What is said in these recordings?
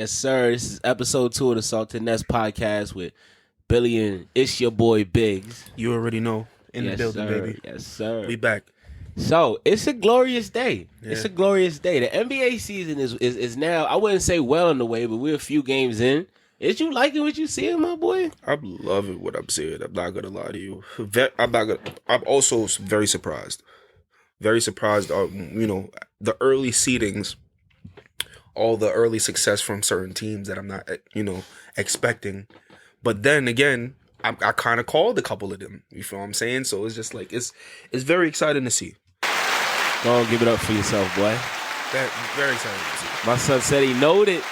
Yes, sir. This is episode 2 of the Salted Nest podcast with Billy and it's your boy Biggs. You already know. In the building, sir. baby. Yes, sir. We back. So, it's a glorious day. Yeah. It's a glorious day. The NBA season is now, I wouldn't say well on the way, but we're a few games in. Is you liking what you seeing, my boy? I'm loving what I'm seeing. I'm not gonna lie to you. I'm also very surprised. Very surprised. The early seedings, all the early success from certain teams that I'm not, expecting. But then again, I kind of called a couple of them. You feel what I'm saying? So it's just like it's very exciting to see. Go on, give it up for yourself, boy. Very exciting to see. My son said he knowed it.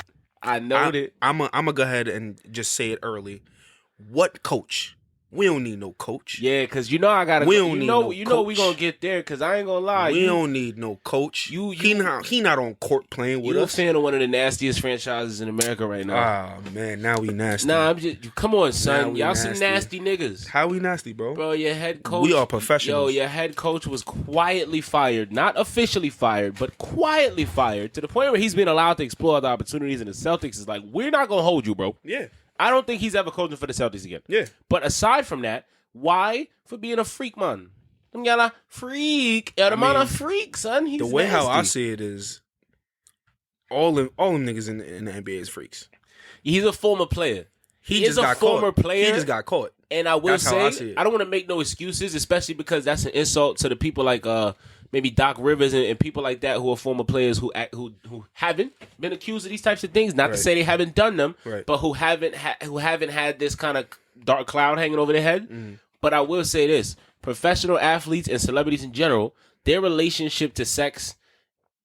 I knowed it. I'm gonna go ahead and just say it early. What coach? We don't need no coach. Yeah, because I gotta. We don't need no coach. You know we gonna get there. Because I ain't gonna lie. We don't need no coach. He not on court playing with us. You a fan of one of the nastiest franchises in America right now? Ah man, now we nasty. Nah, come on, son. Y'all nasty. some nasty niggas. How we nasty, bro? Bro, your head coach. We are professionals. Your head coach was quietly fired, not officially fired, but quietly fired to the point where he's been allowed to explore other opportunities. And the Celtics is like, we're not gonna hold you, bro. Yeah. I don't think he's ever coaching for the Celtics again. Yeah. But aside from that. Why? For being a freak, man. Them y'all a freak. Yeah, a freak, son. He's the way nasty. how I see it is, all them niggas in the NBA is freaks. He's a former player. He just got caught. He just got caught. And I will say, I don't want to make no excuses, especially because that's an insult to the people like maybe Doc Rivers and people like that who are former players who haven't been accused of these types of things. Not to say they haven't done them, but who haven't had this kind of dark cloud hanging over their head. Mm. But I will say this: professional athletes and celebrities in general, their relationship to sex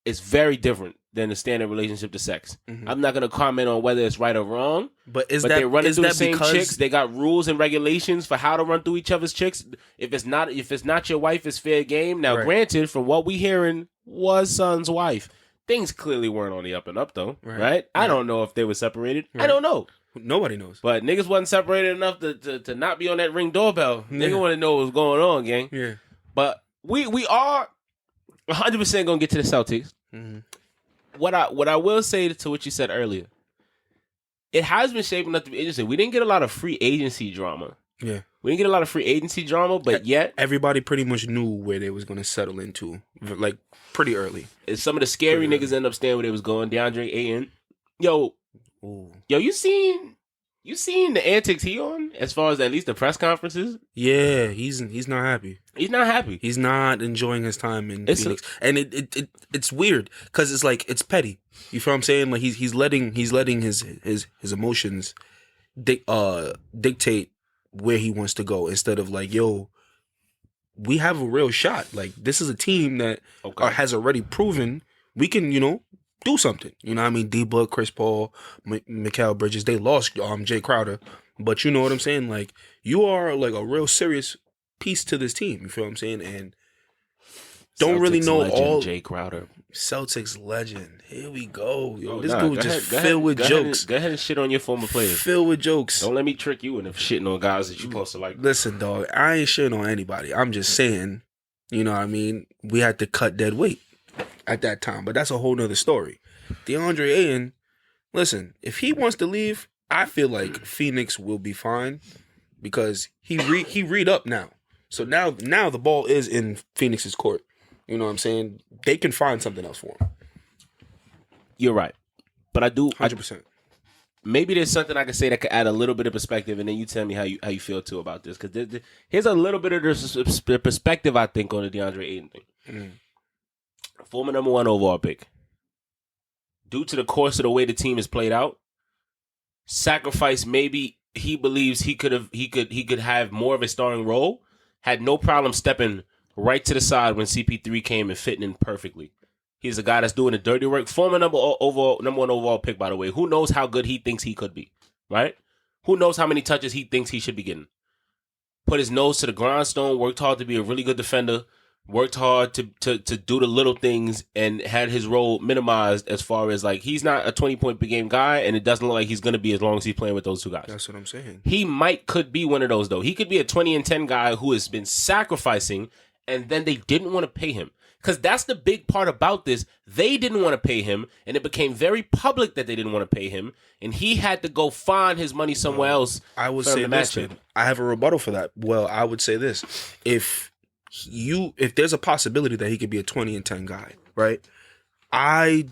is very different than the standard relationship to sex. Mm-hmm. I'm not going to comment on whether it's right or wrong. But they're running through the same chicks. They got rules and regulations for how to run through each other's chicks. If it's not your wife, it's fair game. Now, granted, from what we hearing, was son's wife. Things clearly weren't on the up and up, though. Right? I don't know if they were separated. I don't know. Nobody knows. But niggas wasn't separated enough to not be on that Ring doorbell. Yeah. Nigga want to know what's going on, gang. Yeah. But we are 100% going to get to the Celtics. Mm-hmm. What I will say to what you said earlier, it has been shaping up to be interesting. We didn't get a lot of free agency drama. Yeah. We didn't get a lot of free agency drama, but yet everybody pretty much knew where they was going to settle into, like pretty early. And some of the scary niggas end up staying where they was going. DeAndre Ayton. Yo, you seen the antics he on as far as at least the press conferences? Yeah, he's not happy. He's not happy. He's not enjoying his time in Phoenix, and it's weird because it's like it's petty. You feel what I'm saying? Like he's letting his emotions dictate where he wants to go instead of like, yo, we have a real shot. Like this is a team that has already proven we can, do something. You know what I mean? D-Book, Chris Paul, Mikal Bridges, they lost Jay Crowder. But you know what I'm saying? Like, you are like a real serious piece to this team. You feel what I'm saying? And don't really know all... Jay Crowder. Celtics legend. Here we go. Yo, this dude just filled with jokes. Go ahead and shit on your former players. Filled with jokes. Don't let me trick you into shitting on guys that you supposed to like. Listen, dog, I ain't shitting on anybody. I'm just saying, you know what I mean? We had to cut dead weight at that time, but that's a whole nother story. DeAndre Ayton, listen, if he wants to leave, I feel like Phoenix will be fine because he read up now. So now the ball is in Phoenix's court. You know what I'm saying? They can find something else for him. You're right, but I do 100%. Maybe there's something I can say that could add a little bit of perspective, and then you tell me how you feel too about this. Because here's a little bit of the perspective I think on the DeAndre Ayton thing. Mm. Former number 1 overall pick. Due to the course of the way the team is played out, sacrifice maybe he believes he could have more of a starting role. Had no problem stepping right to the side when CP3 came and fitting in perfectly. He's a guy that's doing the dirty work. Former number 1 overall pick, by the way. Who knows how good he thinks he could be, right? Who knows how many touches he thinks he should be getting? Put his nose to the grindstone, worked hard to be a really good defender, worked hard to do the little things, and had his role minimized as far as, like, he's not a 20-point per game guy, and it doesn't look like he's going to be as long as he's playing with those two guys. That's what I'm saying. He could be one of those, though. He could be a 20 and 10 guy who has been sacrificing, and then they didn't want to pay him. Because that's the big part about this. They didn't want to pay him, and it became very public that they didn't want to pay him, and he had to go find his money somewhere else. I would say this, man. I have a rebuttal for that. Well, I would say this. If there's a possibility that he could be a 20-10 guy, right? My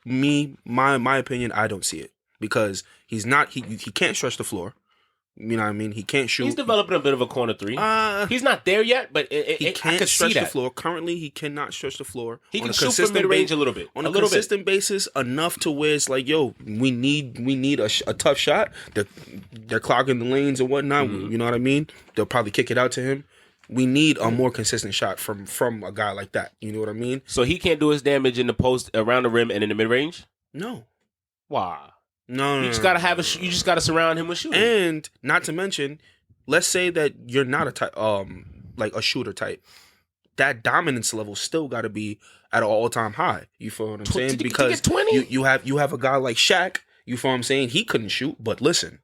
opinion, I don't see it. Because he's not, he can't stretch the floor. You know what I mean? He can't shoot. He's developing a bit of a corner three. He's not there yet, but he can't stretch the floor. Currently, he cannot stretch the floor. He can shoot from mid-range a little bit. On a consistent basis, enough to where it's like, yo, we need a tough shot. They're clogging the lanes and whatnot. Mm-hmm. You know what I mean? They'll probably kick it out to him. We need a more consistent shot from a guy like that. You know what I mean? So he can't do his damage in the post, around the rim, and in the mid-range? No. Why? No, you just gotta you just gotta surround him with shooting. And not to mention, let's say that you're not a type, like a shooter type. That dominance level still got to be at an all-time high. You feel what I'm saying? Because you have a guy like Shaq. You feel what I'm saying? He couldn't shoot, but listen,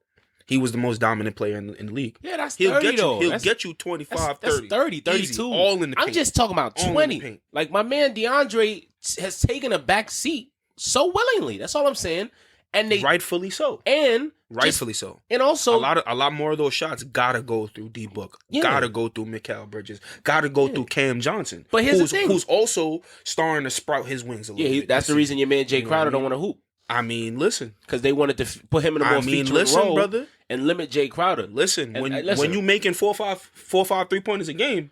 he was the most dominant player in the league. Yeah, that's 30 though. He'll get you 25, 30. That's 30, 32. Easy, all in the paint. I'm just talking about 20. Like, my man DeAndre has taken a back seat so willingly. That's all I'm saying. And they rightfully so. And rightfully so. And also a lot more of those shots gotta go through D Book. Yeah. Gotta go through Mikal Bridges. Gotta go through Cam Johnson. But here's the thing. Who's also starting to sprout his wings a little bit. That's the reason your man Jay Crowder don't want to hoop. I mean, listen. Because they wanted to put him in a more featured role, brother, and limit Jay Crowder. Listen, when you making 4 or 5 3-pointers a game,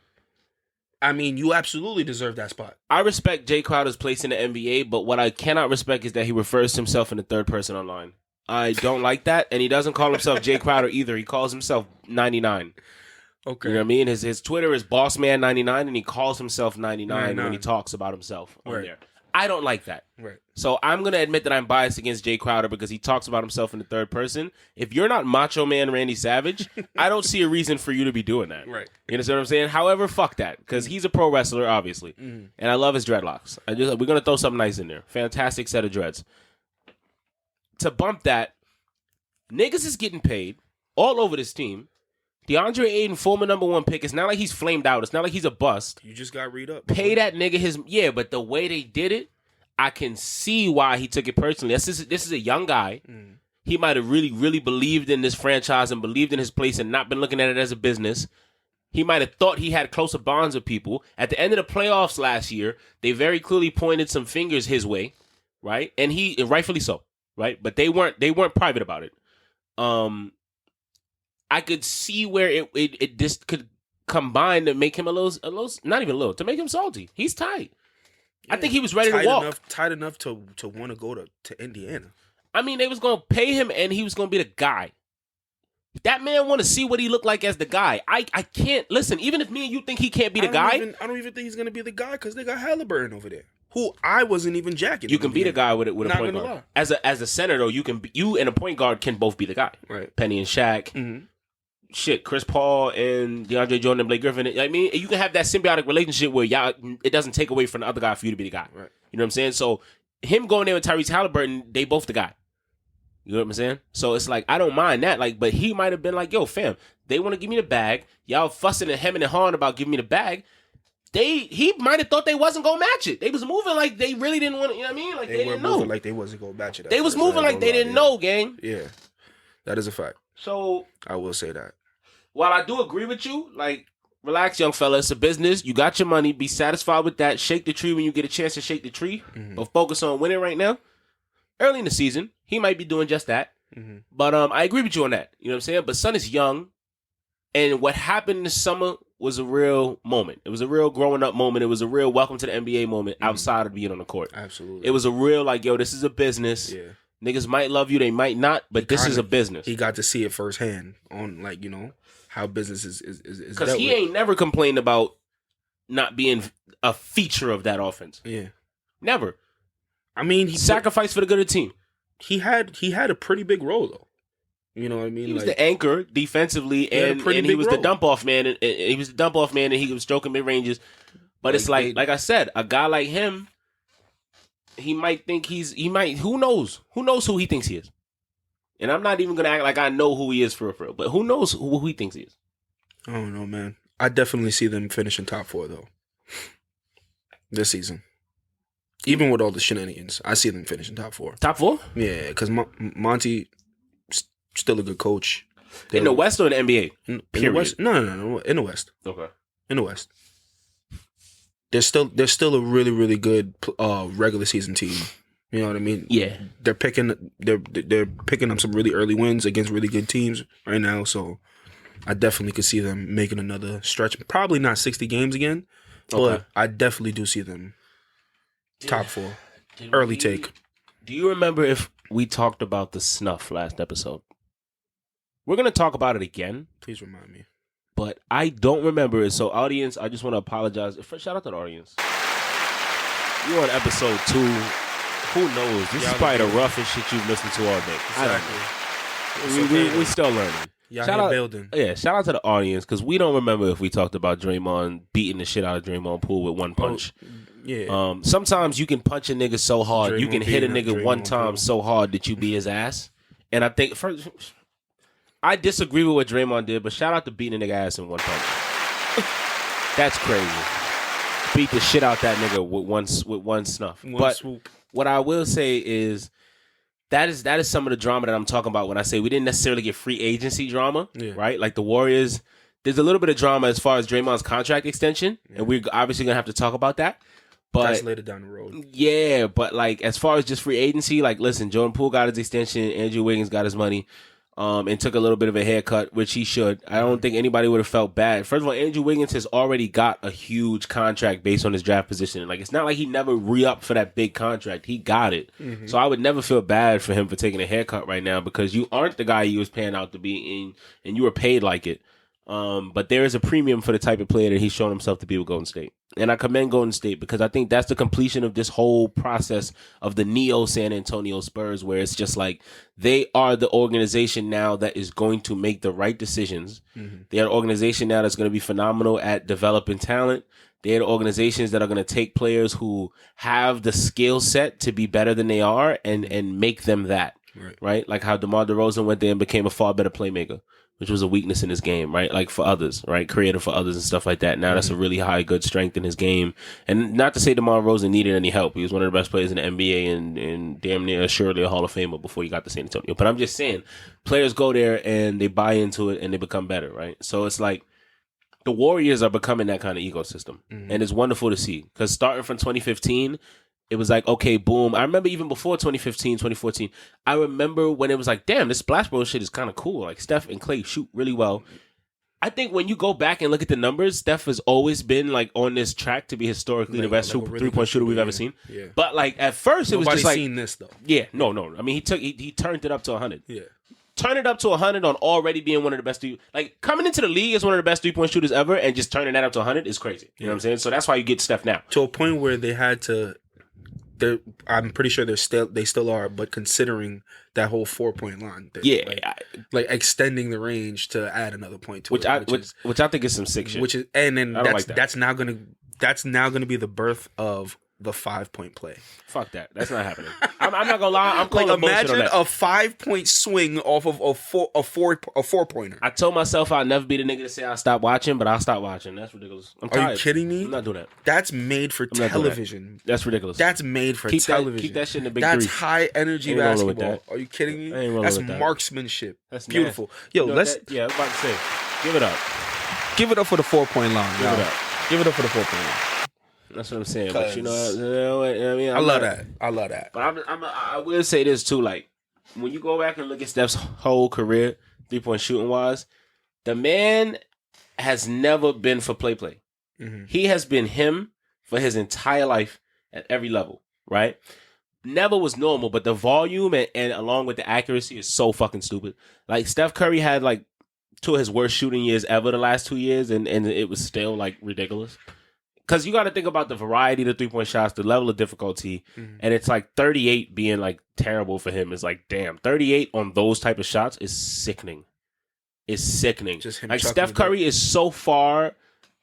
I mean, you absolutely deserve that spot. I respect Jay Crowder's place in the NBA, but what I cannot respect is that he refers to himself in the third person online. I don't like that, and he doesn't call himself Jay Crowder either. He calls himself 99. Okay. You know what I mean? His Twitter is Bossman99, and he calls himself 99 when he talks about himself on there. I don't like that. Right. So I'm going to admit that I'm biased against Jay Crowder because he talks about himself in the third person. If you're not Macho Man Randy Savage, I don't see a reason for you to be doing that. Right. You understand what I'm saying? However, fuck that, because he's a pro wrestler, obviously. And I love his dreadlocks. We're going to throw something nice in there. Fantastic set of dreads. To bump that, niggas is getting paid all over this team. DeAndre Ayton, former #1 pick. It's not like he's flamed out. It's not like he's a bust. You just got read up. Pay that nigga his... Yeah, but the way they did it, I can see why he took it personally. This is a young guy. He might have really, really believed in this franchise and believed in his place and not been looking at it as a business. He might have thought he had closer bonds with people. At the end of the playoffs last year, they very clearly pointed some fingers his way, right? And rightfully so, right? But they weren't private about it. I could see where it just could combine to make him a little, not even a little, to make him salty. He's tight. Yeah, I think he was ready to walk. Tight enough to want to go to Indiana. I mean, they was going to pay him, and he was going to be the guy. That man want to see what he looked like as the guy. I can't, listen, even if me and you think he can't be the guy. I don't even think he's going to be the guy because they got Halliburton over there, who I wasn't even jacking. You can be the guy with a point guard. As a center, though, you and a point guard can both be the guy. Right. Penny and Shaq. Mm-hmm. Shit, Chris Paul and DeAndre Jordan and Blake Griffin. I mean, you can have that symbiotic relationship where it doesn't take away from the other guy for you to be the guy. Right. You know what I'm saying? So him going there with Tyrese Halliburton, they both the guy. You know what I'm saying? So it's like, I don't mind that. Like, but he might have been like, yo, fam, they want to give me the bag. Y'all fussing and hemming and hawing about giving me the bag. He might have thought they wasn't gonna match it. They was moving like they really didn't want to, you know what I mean? Like they didn't know. Like they wasn't gonna match it. They was moving like they didn't know, gang. Yeah. That is a fact. So I will say that. While I do agree with you, like, relax, young fella. It's a business. You got your money. Be satisfied with that. Shake the tree when you get a chance to shake the tree. Mm-hmm. But focus on winning right now. Early in the season, he might be doing just that. Mm-hmm. But I agree with you on that. You know what I'm saying? But son is young. And what happened this summer was a real moment. It was a real growing up moment. It was a real welcome to the NBA moment outside of being on the court. Absolutely. It was a real, like, yo, this is a business. Yeah. Niggas might love you. They might not. But this is a business. He got to see it firsthand on, like, you know, how business is because he ain't never complained about not being a feature of that offense. Yeah, never. I mean, he sacrificed for the good of the team. He had a pretty big role though. You know what I mean? He was the anchor defensively, and he was the dump off man. And he was the dump off man, and he was stroking mid ranges. But it's like I said, a guy like him, he might think who knows who he thinks he is. And I'm not even going to act like I know who he is for real. But who knows who he thinks he is? I don't know, man. I definitely see them finishing top 4, though. this season. Even with all the shenanigans, I see them finishing top 4. Top 4? Yeah, because Monty still a good coach. In the West or in the NBA? In the West? No. In the West. Okay. In the West. They're still a really, really good regular season team. You know what I mean? Yeah. They're picking up some really early wins against really good teams right now. So I definitely could see them making another stretch. Probably not 60 games again, but I definitely do see them top 4. Early take. Do you remember if we talked about the snuff last episode? We're going to talk about it again. Please remind me. But I don't remember it. So, audience, I just want to apologize. Shout out to the audience. You're on episode 2. Who knows? This is probably the roughest shit you've listened to all day. Exactly. We still learning. Shout out building. Yeah, shout out to the audience because we don't remember if we talked about Draymond beating the shit out of Draymond Poole with one punch. Yeah. Sometimes you can punch a nigga so hard, you can hit a nigga one time so hard that you be his ass. And I think first, I disagree with what Draymond did, but shout out to beating a nigga ass in one punch. That's crazy. Beat the shit out that nigga with one snuff. But swoop. What I will say is that is some of the drama that I'm talking about when I say we didn't necessarily get free agency drama, right? Like the Warriors, there's a little bit of drama as far as Draymond's contract extension, and we're obviously gonna have to talk about that. But that's later down the road. Yeah, but like as far as just free agency, like listen, Jordan Poole got his extension, Andrew Wiggins got his money, and took a little bit of a haircut, which he should. I don't think anybody would have felt bad. First of all, Andrew Wiggins has already got a huge contract based on his draft position. Like it's not like he never re-upped for that big contract. He got it. Mm-hmm. So I would never feel bad for him for taking a haircut right now because you aren't the guy you was paying out to be in, and you were paid like it. But there is a premium for the type of player that he's shown himself to be with Golden State. And I commend Golden State because I think that's the completion of this whole process of the Neo San Antonio Spurs, where it's just like they are the organization now that is going to make the right decisions. Mm-hmm. They are an organization now that's going to be phenomenal at developing talent. They are the organizations that are going to take players who have the skill set to be better than they are and make them that. Right? Like how DeMar DeRozan went there and became a far better playmaker, which was a weakness in his game, right? Like for others, right? Creative for others and stuff like that. Now that's a really high, good strength in his game. And not to say DeMar DeRozan needed any help. He was one of the best players in the NBA and damn near assuredly a Hall of Famer before he got to San Antonio. But I'm just saying, players go there and they buy into it and they become better, right? So it's like the Warriors are becoming that kind of ecosystem. Mm-hmm. And it's wonderful to see. Because starting from 2015, it was like, okay, boom. I remember even before 2015, 2014, I remember when it was like, damn, this Splash Bros shit is kind of cool. Like, Steph and Klay shoot really well. I think when you go back and look at the numbers, Steph has always been, like, on this track to be historically the best really three-point shooter we've ever seen. Yeah. But, like, at first, it was just like... Nobody's seen this, though. Yeah, no. I mean, he turned it up to 100. Yeah. Turn it up to 100 on already being one of the best... Like, coming into the league as one of the best three-point shooters ever and just turning that up to 100 is crazy. You know what I'm saying? So that's why you get Steph now. To a point where they had to... I'm pretty sure they still are, but considering that whole 4-point line, like extending the range to add another point to which I think is some sick shit. Which is, and then that's now gonna be the birth of the 5-point play. Fuck that. That's not happening. I'm not gonna lie. I'm calling bullshit on that. Imagine a 5-point swing off of a 4-pointer. I told myself I'd never be the nigga to say I'll stop watching, but I'll stop watching. That's ridiculous. I'm tired. Are you kidding me? I'm not doing that. That's made for television. That's ridiculous. That's made for television. Keep that shit in the big That's three. High energy basketball. Are you kidding me? That's marksmanship. That's beautiful. Nasty. Yo, let's. I was about to say, give it up. Give it up for the 4-point line. Give it up. Give it up for the 4-point line. That's what I'm saying. But you know, I mean, I love that. But I will say this too. Like when you go back and look at Steph's whole career, 3-point shooting wise, the man has never been for play. Mm-hmm. He has been him for his entire life at every level. Right? Never was normal, but the volume and along with the accuracy is so fucking stupid. Like Steph Curry had like 2 of his worst shooting years ever the last 2 years, and it was still like ridiculous. Because you got to think about the variety of the 3-point shots, the level of difficulty, and it's like 38 being like terrible for him is like, damn, 38 on those type of shots is sickening. It's sickening. Like Steph Curry is so far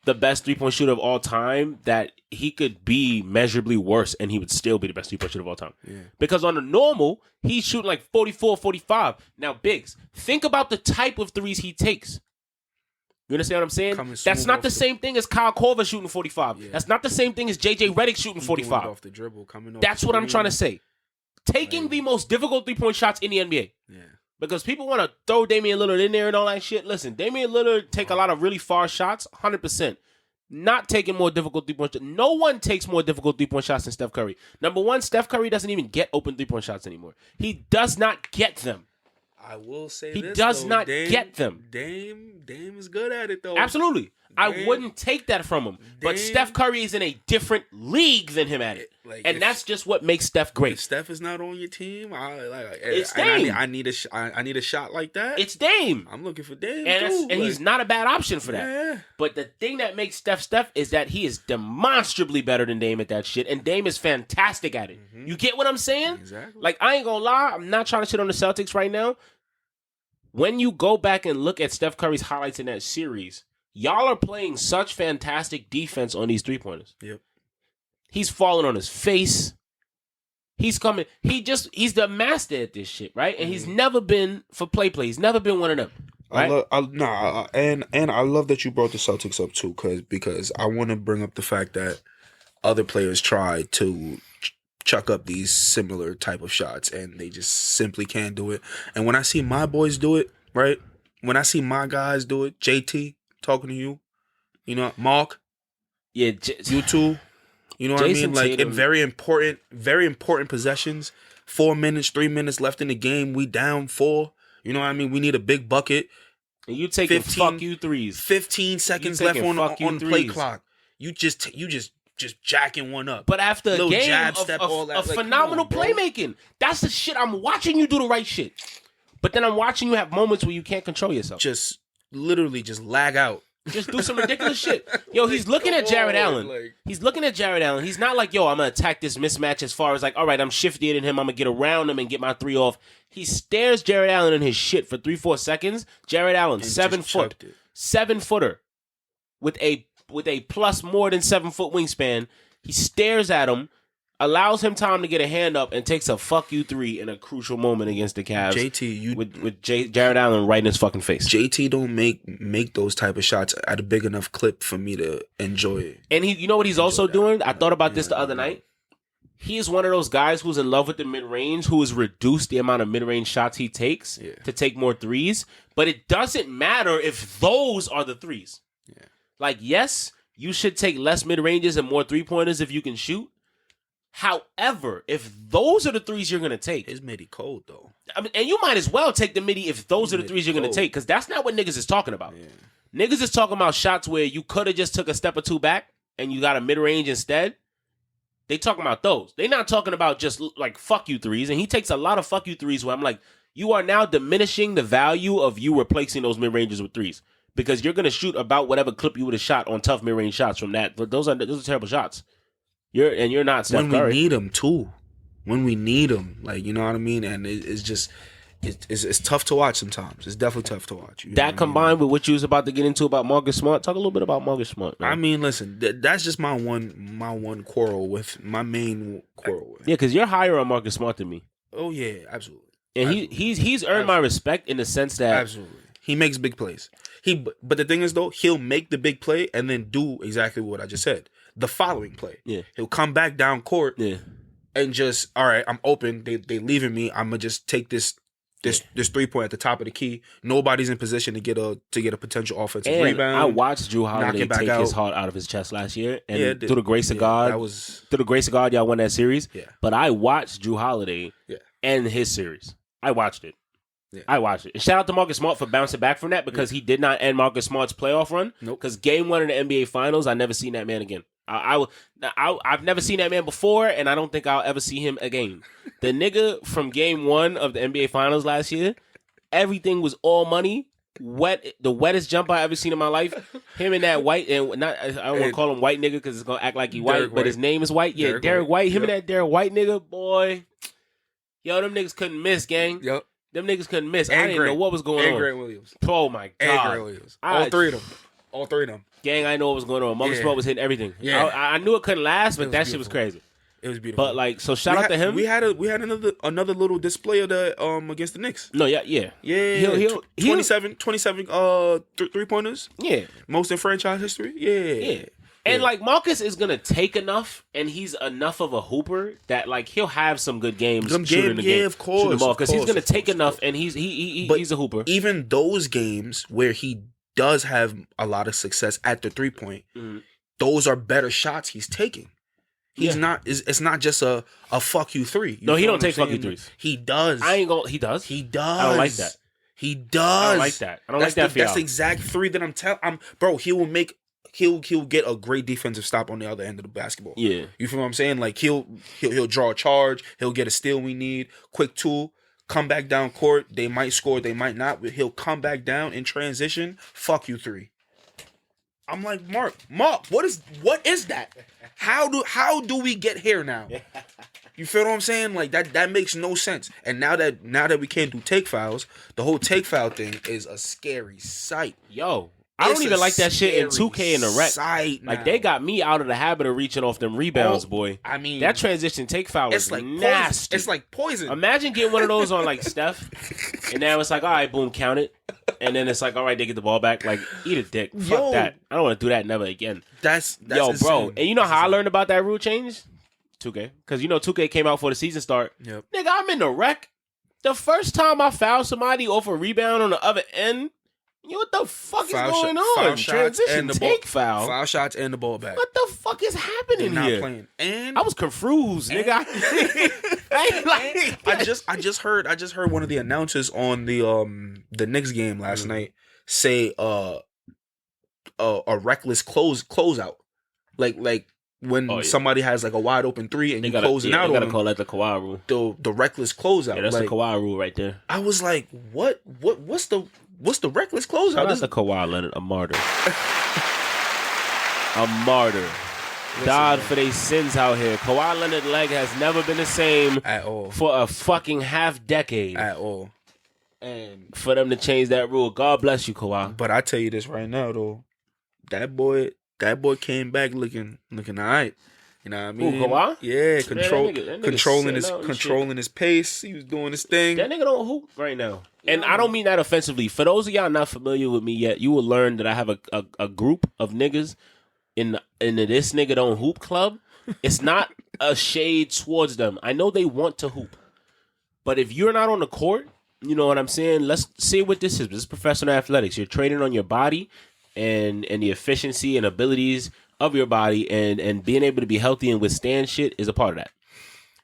the best 3-point shooter of all time that he could be measurably worse and he would still be the best 3-point shooter of all time. Yeah. Because on the normal, he's shooting like 44, 45. Now, Biggs, think about the type of threes he takes. You understand what I'm saying? Coming That's smooth not off the same thing as Kyle Korver shooting 45. Yeah. That's not the same thing as JJ Redick shooting He 45. doing it off the dribble, coming off That's the what I'm screen. trying to say. Taking the most difficult 3-point shots in the NBA. Yeah. Because people want to throw Damian Lillard in there and all that shit. Listen, Damian Lillard take a lot of really far shots, 100%. Not taking more difficult 3-point shots. No one takes more difficult 3-point shots than Steph Curry. Number one, Steph Curry doesn't even get open 3-point shots anymore. He does not get them. I will say he this, does though. not Dame, get them. Dame is good at it, though. Absolutely. I wouldn't take that from him. But Steph Curry is in a different league than him at it. Like, and that's just what makes Steph great. If Steph is not on your team, it's Dame. I need a shot like that. It's Dame. I'm looking for Dame, and he's not a bad option for that. Yeah. But the thing that makes Steph is that he is demonstrably better than Dame at that shit, and Dame is fantastic at it. You get what I'm saying? Exactly. Like, I ain't gonna lie, I'm not trying to shit on the Celtics right now. When you go back and look at Steph Curry's highlights in that series, y'all are playing such fantastic defense on these 3-pointers. Yep. He's falling on his face. He's coming. He's the master at this shit, right? And he's never been for play. He's never been one of them. Right? And I love that you brought the Celtics up too, because I want to bring up the fact that other players try to chuck up these similar type of shots and they just simply can't do it. And when I see my boys do it, right? When I see my guys do it, JT talking to you, Mark, yeah, you too. You know what Jason I mean? Like Tatum. in very important possessions, 4 minutes, 3 minutes left in the game, we down 4. You know what I mean? We need a big bucket. And you taking 15 fuck you threes. 15 seconds left on the play clock. You just jacking one up. But after a Little game jab, of, step, of, all that. of Like, phenomenal come on, bro. playmaking, that's the shit. I'm watching you do the right shit. But then I'm watching you have moments where you can't control yourself. Just literally just lag out. Just do some ridiculous shit. Yo, he's looking at Jared Allen. He's looking at Jared Allen. He's not like, yo, I'm going to attack this mismatch as far as like, all right, I'm shiftier than him. I'm going to get around him and get my 3 off. He stares Jared Allen in his shit for 3-4 seconds. Jared Allen, 7 foot. 7-footer with a plus more than 7 foot wingspan. He stares at him, allows him time to get a hand up, and takes a fuck you 3 in a crucial moment against the Cavs. JT, with Jared Allen right in his fucking face. JT don't make those type of shots at a big enough clip for me to enjoy it. And you know what he's also doing? I thought about this the other night. He is one of those guys who's in love with the mid-range, who has reduced the amount of mid-range shots he takes to take more threes. But it doesn't matter if those are the threes. Yeah. Like, yes, you should take less mid-ranges and more three-pointers if you can shoot. However, if those are the threes you're going to take. His midi cold, though. I mean, and you might as well take the midi if those are the threes you're going to take, because that's not what niggas is talking about. Yeah. Niggas is talking about shots where you could have just took a step or two back and you got a mid-range instead. They talking about those. They not talking about just like fuck you threes. And he takes a lot of fuck you threes where I'm like, you are now diminishing the value of you replacing those mid-ranges with threes. Because you're going to shoot about whatever clip you would have shot on tough mid-range shots from that. But those are terrible shots. You're not Steph Curry. When we need them too. When we need them. Like, you know what I mean? And it's just... It's tough to watch sometimes. It's definitely tough to watch. You know that combined with what you was about to get into about Marcus Smart. Talk a little bit about Marcus Smart, man. I mean, listen, that's just my one quarrel with my main quarrel with. Yeah, because you're higher on Marcus Smart than me. Oh yeah, absolutely. And absolutely. he's earned my respect in the sense that absolutely he makes big plays. But the thing is though, he'll make the big play and then do exactly what I just said. The following play. Yeah. He'll come back down court. Yeah. And just, all right, I'm open. They leaving me. I'm gonna just take this 3-point at the top of the key. Nobody's in position to get a potential offensive rebound. I watched Drew Holiday take his heart out of his chest last year, and through the grace of God, y'all won that series. Yeah. But I watched Drew Holiday end his series. I watched it. Yeah. I watched it. And shout out to Marcus Smart for bouncing back from that because he did not end Marcus Smart's playoff run. Nope. Because game 1 of the NBA Finals, I never seen that man again. I've never seen that man before, and I don't think I'll ever see him again. The nigga from game 1 of the NBA Finals last year, everything was all money. The wettest jumper I ever seen in my life. Him and that white, and not I don't want to call him white nigga because it's gonna act like he white, but his name is white. Yeah, Derek White. Him and that Derek White nigga, boy. Yo, them niggas couldn't miss, gang. Yep. Them niggas couldn't miss. I didn't know what was going on. And Grant Williams. Oh my god. And Grant Williams. All three of them. Gang, I know what was going on. Marcus Smart was hitting everything. Yeah. I knew it couldn't last, but that shit was crazy. It was beautiful. But like, so shout out to him. We had another little display of that against the Knicks. No, yeah. He'll 27 3-pointers. Yeah. Most in franchise history. Yeah. And like Marcus is gonna take enough, and he's enough of a hooper that like he'll have some good games. Of course. Because he's gonna take enough, and he's a hooper. Even those games where he does have a lot of success at the 3-point, those are better shots he's taking. He's not. It's not just a fuck you three. No, he don't take fuck you threes. He does. I ain't gonna. He does. He does. I don't like that. He does. I don't like that. I don't like that. That's the exact three that I'm telling. Bro, he will make. He'll get a great defensive stop on the other end of the basketball. Yeah, you feel what I'm saying? Like he'll draw a charge. He'll get a steal we need. Quick tool. Come back down court. They might score. They might not. But he'll come back down in transition. Fuck you three. I'm like, Mark, what is that? How do we get here now? You feel what I'm saying? Like that makes no sense. And now that we can't do take fouls, the whole take foul thing is a scary sight. Yo, I don't even like that shit in 2K in the rec. Like they got me out of the habit of reaching off them rebounds, boy. I mean, that transition take foul is like nasty. It's like poison. Imagine getting one of those on like Steph, and now it's like, all right, boom, count it. And then it's like, all right, they get the ball back. Like, eat a dick. Fuck that. I don't want to do that never again. That's yo, insane. Bro. And you know how I learned about that rule change? 2K. Because you know 2K came out for the season start. Yep. Nigga, I'm in the rec. The first time I fouled somebody off a rebound on the other end, what the fuck is going on? Transition, take foul. Foul shots and the ball back. What the fuck is happening They're here? Not playing. And I was confused, nigga. I just heard one of the announcers on the Knicks game last night say a reckless closeout. Like when somebody has like a wide open three and you closing out on them. They gotta call that the Kawhi rule. The reckless closeout. Yeah, that's the Kawhi rule right there. I was like, what's the reckless closeout? Shout out to Kawhi Leonard, a martyr. A martyr. Died for their sins out here. Kawhi Leonard's leg has never been the same at all for a fucking half decade. At all. And for them to change that rule, God bless you, Kawhi. But I tell you this right now, though, that boy came back looking all right. You know what I mean? Who, Kawhi? Yeah, that nigga controlling his pace. He was doing his thing. That nigga don't hoop right now. And I don't mean that offensively. For those of y'all not familiar with me yet, you will learn that I have a group of niggas in the This Nigga Don't Hoop Club. It's not a shade towards them. I know they want to hoop. But if you're not on the court, you know what I'm saying? Let's see what this is. This is professional athletics. You're training on your body and the efficiency and abilities of your body, and being able to be healthy and withstand shit is a part of that.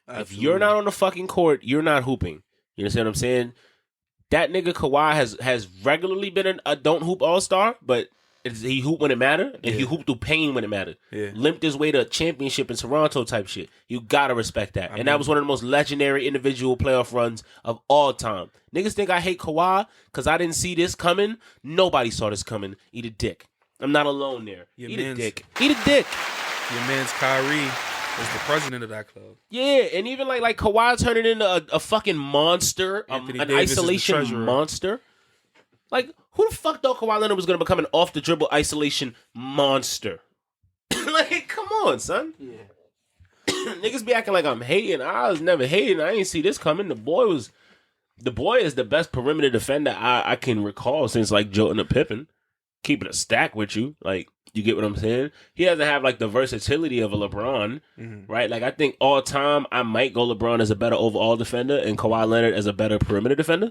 Absolutely. If you're not on the fucking court, you're not hooping. You understand what I'm saying? That nigga Kawhi has regularly been a don't hoop all-star, but he hooped when it mattered, and he hooped through pain when it mattered. Yeah. Limped his way to a championship in Toronto type shit. You gotta respect that. And that was one of the most legendary individual playoff runs of all time. Niggas think I hate Kawhi because I didn't see this coming. Nobody saw this coming. Eat a dick. I'm not alone there. Eat a dick. Eat a dick. Your man's Kyrie is the president of that club. Yeah, and even like Kawhi turning into a fucking monster, an isolation monster. Like, who the fuck thought Kawhi Leonard was going to become an off-the-dribble isolation monster? Like, come on, son. Yeah. Niggas be acting like I'm hating. I was never hating. I ain't see this coming. The boy is the best perimeter defender I can recall since, like, Jordan or Pippen. Keeping a stack with you. Like, you get what I'm saying? He doesn't have, like, the versatility of a LeBron, right? Like, I think all time I might go LeBron as a better overall defender and Kawhi Leonard as a better perimeter defender.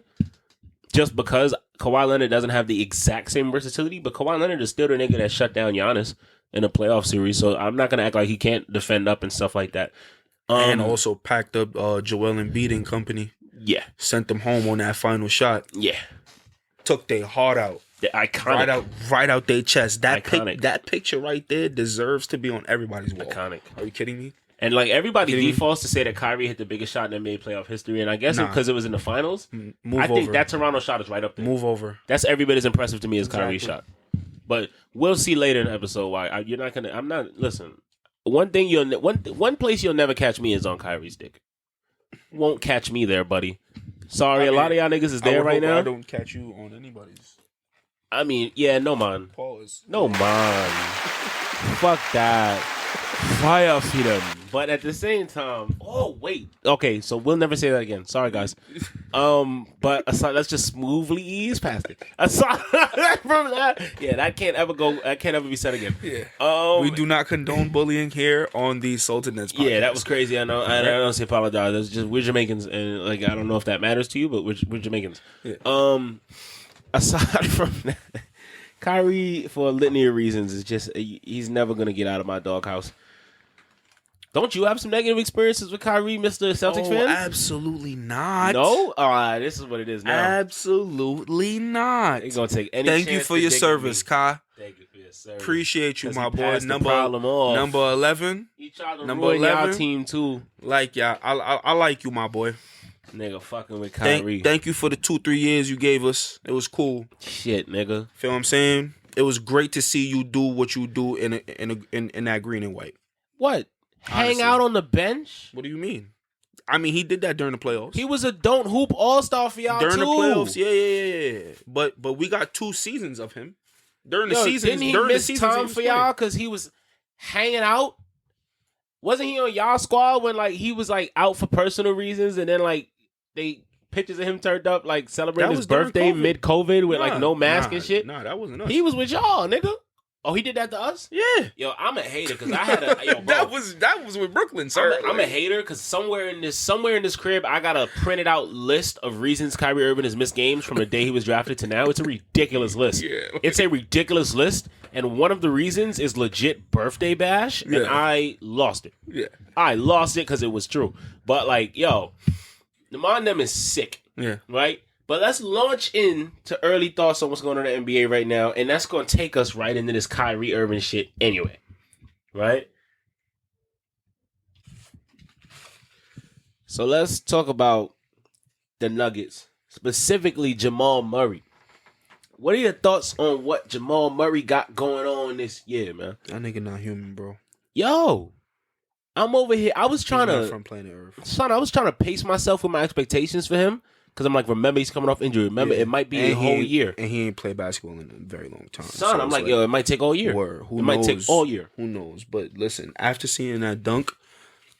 Just because Kawhi Leonard doesn't have the exact same versatility, but Kawhi Leonard is still the nigga that shut down Giannis in a playoff series, so I'm not going to act like he can't defend up and stuff like that. And also packed up Joel Embiid and company. Yeah. Sent them home on that final shot. Yeah. Took their heart out. The iconic. Right out their chest. That picture right there deserves to be on everybody's wall. Iconic. Are you kidding me? And like everybody defaults to say that Kyrie hit the biggest shot in NBA playoff history, and I guess because it was in the finals, I think that Toronto shot is right up there. Move over. That's every bit as impressive to me as Kyrie's shot. But we'll see later in the episode why you're not gonna. I'm not. Listen, one place you'll never catch me is on Kyrie's dick. Won't catch me there, buddy. Sorry, a lot of y'all niggas is there right now. I don't catch you on anybody's. I mean, yeah, no man. Pause. No man. Fuck that. Fire feed him. But at the same time, okay, so we'll never say that again. Sorry, guys. But aside, let's just smoothly ease past it. Aside from that, that can't ever be said again. Yeah. We do not condone bullying here on the Sultan Nets podcast. Yeah, that was crazy. I know. I don't say apologize. It's just we're Jamaicans, and like I don't know if that matters to you, but we're Jamaicans. Yeah. Aside from that, Kyrie, for a litany of reasons, is just he's never gonna get out of my doghouse. Don't you have some negative experiences with Kyrie, Mr. Celtics fan? Absolutely not. No? All right, this is what it is now. Absolutely not. He's going to take any Thank you for your service, Kai. Thank you for your service. Appreciate you, my boy. Number 11. He tried to ruin y'all team, too. Like, yeah, I like you, my boy. Nigga fucking with Kyrie. Thank you for the 2-3 years you gave us. It was cool. Shit, nigga. Feel what I'm saying? It was great to see you do what you do in that green and white. What? Hang out on the bench? What do you mean? I mean, he did that during the playoffs. He was a don't hoop all-star for y'all during too. the playoffs. Yeah. But we got 2 seasons of him during the season. Didn't he miss time for y'all because he was hanging out? Wasn't he on y'all squad when like he was like out for personal reasons and then like they pictures of him turned up like celebrating his birthday mid-COVID with like no mask and shit? Nah, that wasn't us. He was with y'all, nigga. Oh, he did that to us? Yeah. Yo, I'm a hater because I had a that was with Brooklyn, sir. I'm a hater because somewhere in this crib, I got a printed out list of reasons Kyrie Irving has missed games from the day he was drafted to now. It's a ridiculous list. Yeah. It's a ridiculous list, and one of the reasons is legit birthday bash, and I lost it. Yeah. I lost it because it was true. But like, yo, the man them is sick. Yeah. Right? But let's launch into early thoughts on what's going on in the NBA right now, and that's going to take us right into this Kyrie Irving shit anyway, right? So let's talk about the Nuggets, specifically Jamal Murray. What are your thoughts on what Jamal Murray got going on this year, man? That nigga not human, bro. Yo, I'm over here. I was trying to from planet Earth. Son, I was trying to pace myself with my expectations for him. Because I'm like, remember, he's coming off injury. Remember, it might be a whole year. And he ain't played basketball in a very long time. Son, so I'm like, yo, it might take all year. It might take all year. Who knows? But listen, after seeing that dunk,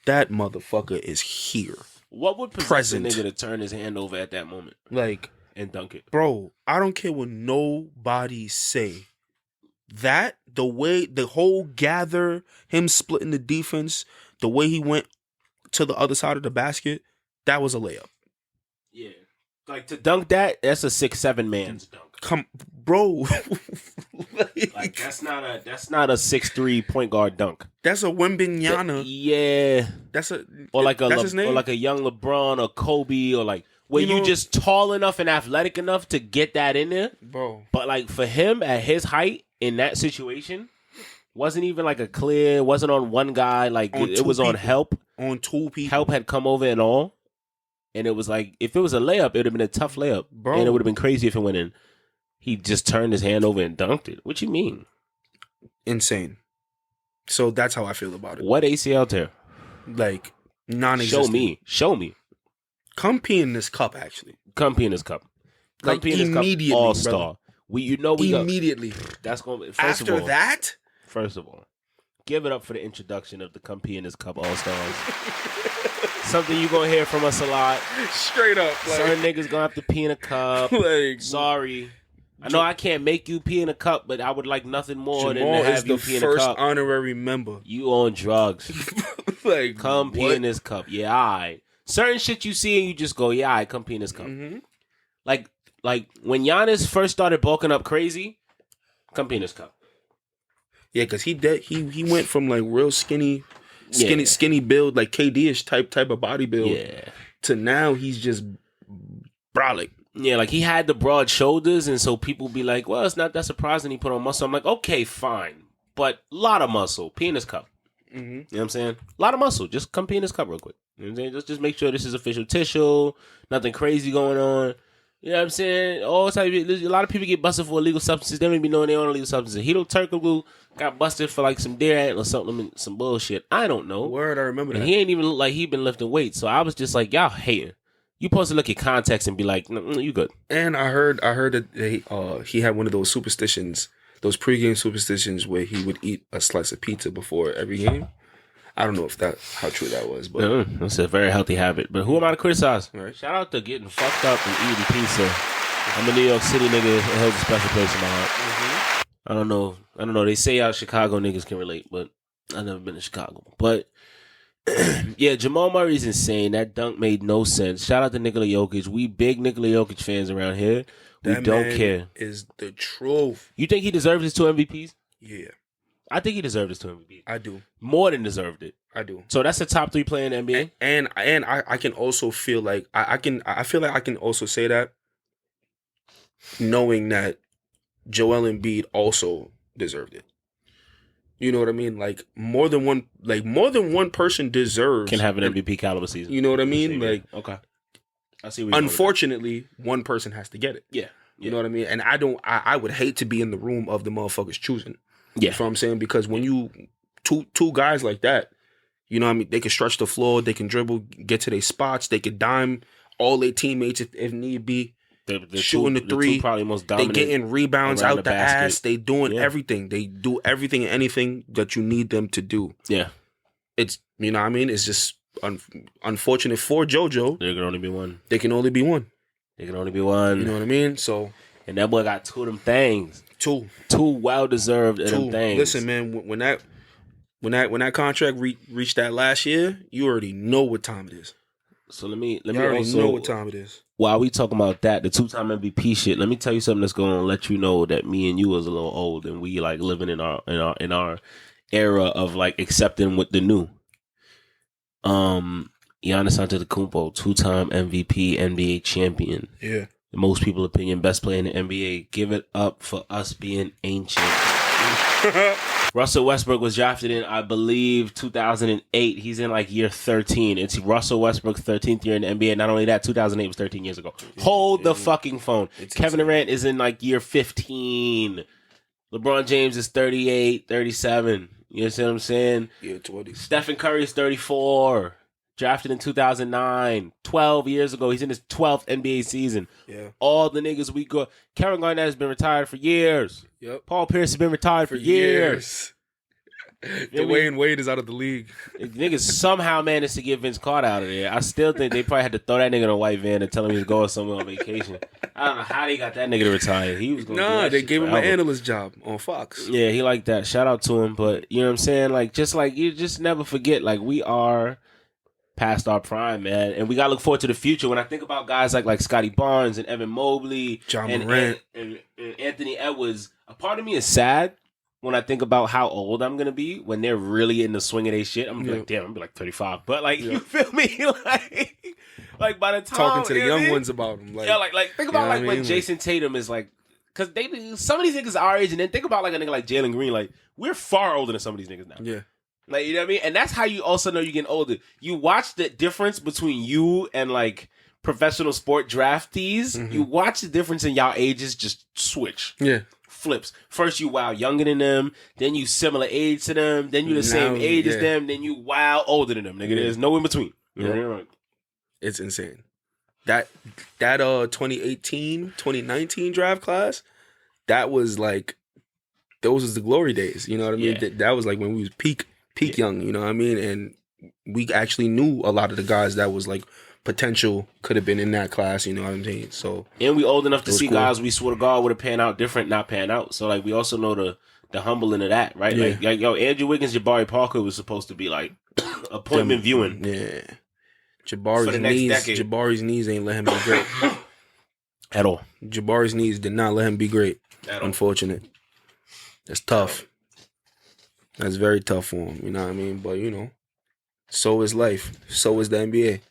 that motherfucker is here. What would possess a nigga to turn his hand over at that moment? Like, and dunk it? Bro, I don't care what nobody say. That, the whole gather, him splitting the defense, the way he went to the other side of the basket, that was a layup. Yeah. Like, to dunk that's a 6'7" man's dunk. Come, bro. like that's not a 6'3" point guard dunk. That's a Wembanyama. Yeah. That's a his name? Or like a young LeBron or Kobe or like where you just tall enough and athletic enough to get that in there. Bro. But like for him at his height in that situation, wasn't even like wasn't on one guy, like it was on help. On 2 people. Help had come over and all. And it was like, if it was a layup, it would have been a tough layup. Bro. And it would have been crazy if it went in. He just turned his hand over and dunked it. What you mean? Insane. So that's how I feel about it. What ACL tear? Like, non-existent. Show me. Come pee in this cup, actually. Come pee in this cup. Come pee in this cup. All-star. We immediately. That's going to be... After that? First of all, give it up for the introduction of the Come Pee in This Cup All-Stars. Something you gonna hear from us a lot. Straight up. Like, certain niggas gonna have to pee in a cup. Like, sorry. I know I can't make you pee in a cup, but I would like nothing more than to have you pee in a cup. Jamal is the first honorary member. You on drugs. Like, come pee in this cup. Yeah, all right. Certain shit you see and you just go, yeah, all right, come pee in this cup. Mm-hmm. Like when Giannis first started bulking up crazy, come pee in this cup. Yeah, because he went from like real skinny build, like KD-ish type of body build. Yeah. To now he's just brolic. Yeah, like he had the broad shoulders, and so people be like, well, it's not that surprising he put on muscle. I'm like, okay, fine. But a lot of muscle. Pee in his cup. Mm-hmm. You know what I'm saying? A lot of muscle. Just come pee in his cup real quick. You know what I'm saying? Just make sure this is official tissue. Nothing crazy going on. You know what I'm saying? A lot of people get busted for illegal substances. They don't even know they're on illegal substances. Hito Turkoglu got busted for like some deer ant or something, some bullshit. I don't know. Word, I remember that. And he ain't even look like he been lifting weights. So I was just like, y'all hating. You supposed to look at context and be like, no, you good. And I heard that he had one of those superstitions, those pregame superstitions where he would eat a slice of pizza before every game. I don't know if how true that was, but That's a very healthy habit. But who am I to criticize? Right. Shout out to getting fucked up and eating pizza. I'm a New York City nigga. It holds a special place in my heart. Mm-hmm. I don't know. They say y'all Chicago niggas can relate, but I've never been to Chicago. But yeah, Jamal Murray's insane. That dunk made no sense. Shout out to Nikola Jokic. We big Nikola Jokic fans around here. We don't care. Is the truth. You think he deserves his 2 MVPs? Yeah. I think he deserved his 2 MVPs. I do. More than deserved it. I do. So that's the top 3 player in the NBA. And I can also feel like I feel like I can also say that knowing that Joel Embiid also deserved it. You know what I mean? Like more than one person deserves Can have an MVP caliber season. You know what I mean? Like okay. I see. Unfortunately, one person has to get it. Yeah. You know what I mean? And I would hate to be in the room of the motherfuckers choosing. Yeah. You know what I'm saying? Because when you two guys like that, you know what I mean, they can stretch the floor, they can dribble, get to their spots, they can dime all their teammates if need be. They're shooting the 3, probably most dominant. They getting rebounds out the ass. They doing Yeah. everything. They do everything and anything that you need them to do. Yeah. It's, you know what I mean? It's just unfortunate for JoJo. There can only be one. They can only be one. There can only be one. You know what I mean? So, and that boy got 2 of them things. 2 well-deserved of them things. Listen, man, when that contract reached that last year, you already know what time it is. So let me already also know what time it is. While we talking about that, the 2-time MVP shit, let me tell you something that's going to let you know that me and you was a little old and we like living in our era of like accepting what the new. Giannis Antetokounmpo, 2-time MVP, NBA champion. Yeah. In most people's opinion, best player in the NBA. Give it up for us being ancient. Russell Westbrook was drafted in, I believe, 2008. He's in like year 13. It's Russell Westbrook's 13th year in the NBA. Not only that, 2008 was 13 years ago. Hold the fucking phone. Kevin Durant is in like year 15. LeBron James is 38, 37. You see what I'm saying? Yeah, 20. Stephen Curry is 34. Drafted in 2009. 12 years ago. He's in his 12th NBA season. Yeah. All the niggas we go. Kevin Garnett has been retired for years. Yep. Paul Pierce has been retired for years. Dwayne Wade is out of the league. Niggas somehow managed to get Vince Carter out of there. I still think they probably had to throw that nigga in a white van and tell him he was going somewhere on vacation. I don't know how they got that nigga to retire. He was going they gave him an analyst job on Fox. Yeah, he liked that. Shout out to him. But you know what I'm saying? Like you just never forget, like we are past our prime, man. And we gotta look forward to the future. When I think about guys like Scotty Barnes and Evan Mobley and Anthony Edwards, a part of me is sad when I think about how old I'm gonna be when they're really in the swing of their shit. I'm gonna be like, damn, I'm gonna be like 35. But like, you feel me? like by the time talking to the young ones about them, like, yeah, like think about like when Jason Tatum is like, because some of these niggas are our age, and then think about like a nigga like Jalen Green. Like we're far older than some of these niggas now. Yeah. Like, you know what I mean? And that's how you also know you're getting older. You watch the difference between you and, like, professional sport draftees. Mm-hmm. You watch the difference in y'all ages just switch. Yeah. Flips. First you wow younger than them. Then you similar age to them. Then you the same age as them. Then you wow older than them, nigga. There's no in between. Yeah. It's insane. That 2018, 2019 draft class, that was, like, those was the glory days. You know what I mean? Yeah. That was, like, when we was peak young, you know what I mean? And we actually knew a lot of the guys that was like potential could have been in that class, you know what I'm saying? So, and we old enough to see cool. Guys we swear to God would have panned out different, not pan out. So like we also know the humbling of that, right? Yeah. Like yo, Andrew Wiggins, Jabari Parker was supposed to be like appointment viewing. Yeah. Jabari's knees ain't let him be great. At all. Jabari's knees did not let him be great. Unfortunate. That's tough. That's very tough for him, you know what I mean? But, you know, so is life. So is the NBA,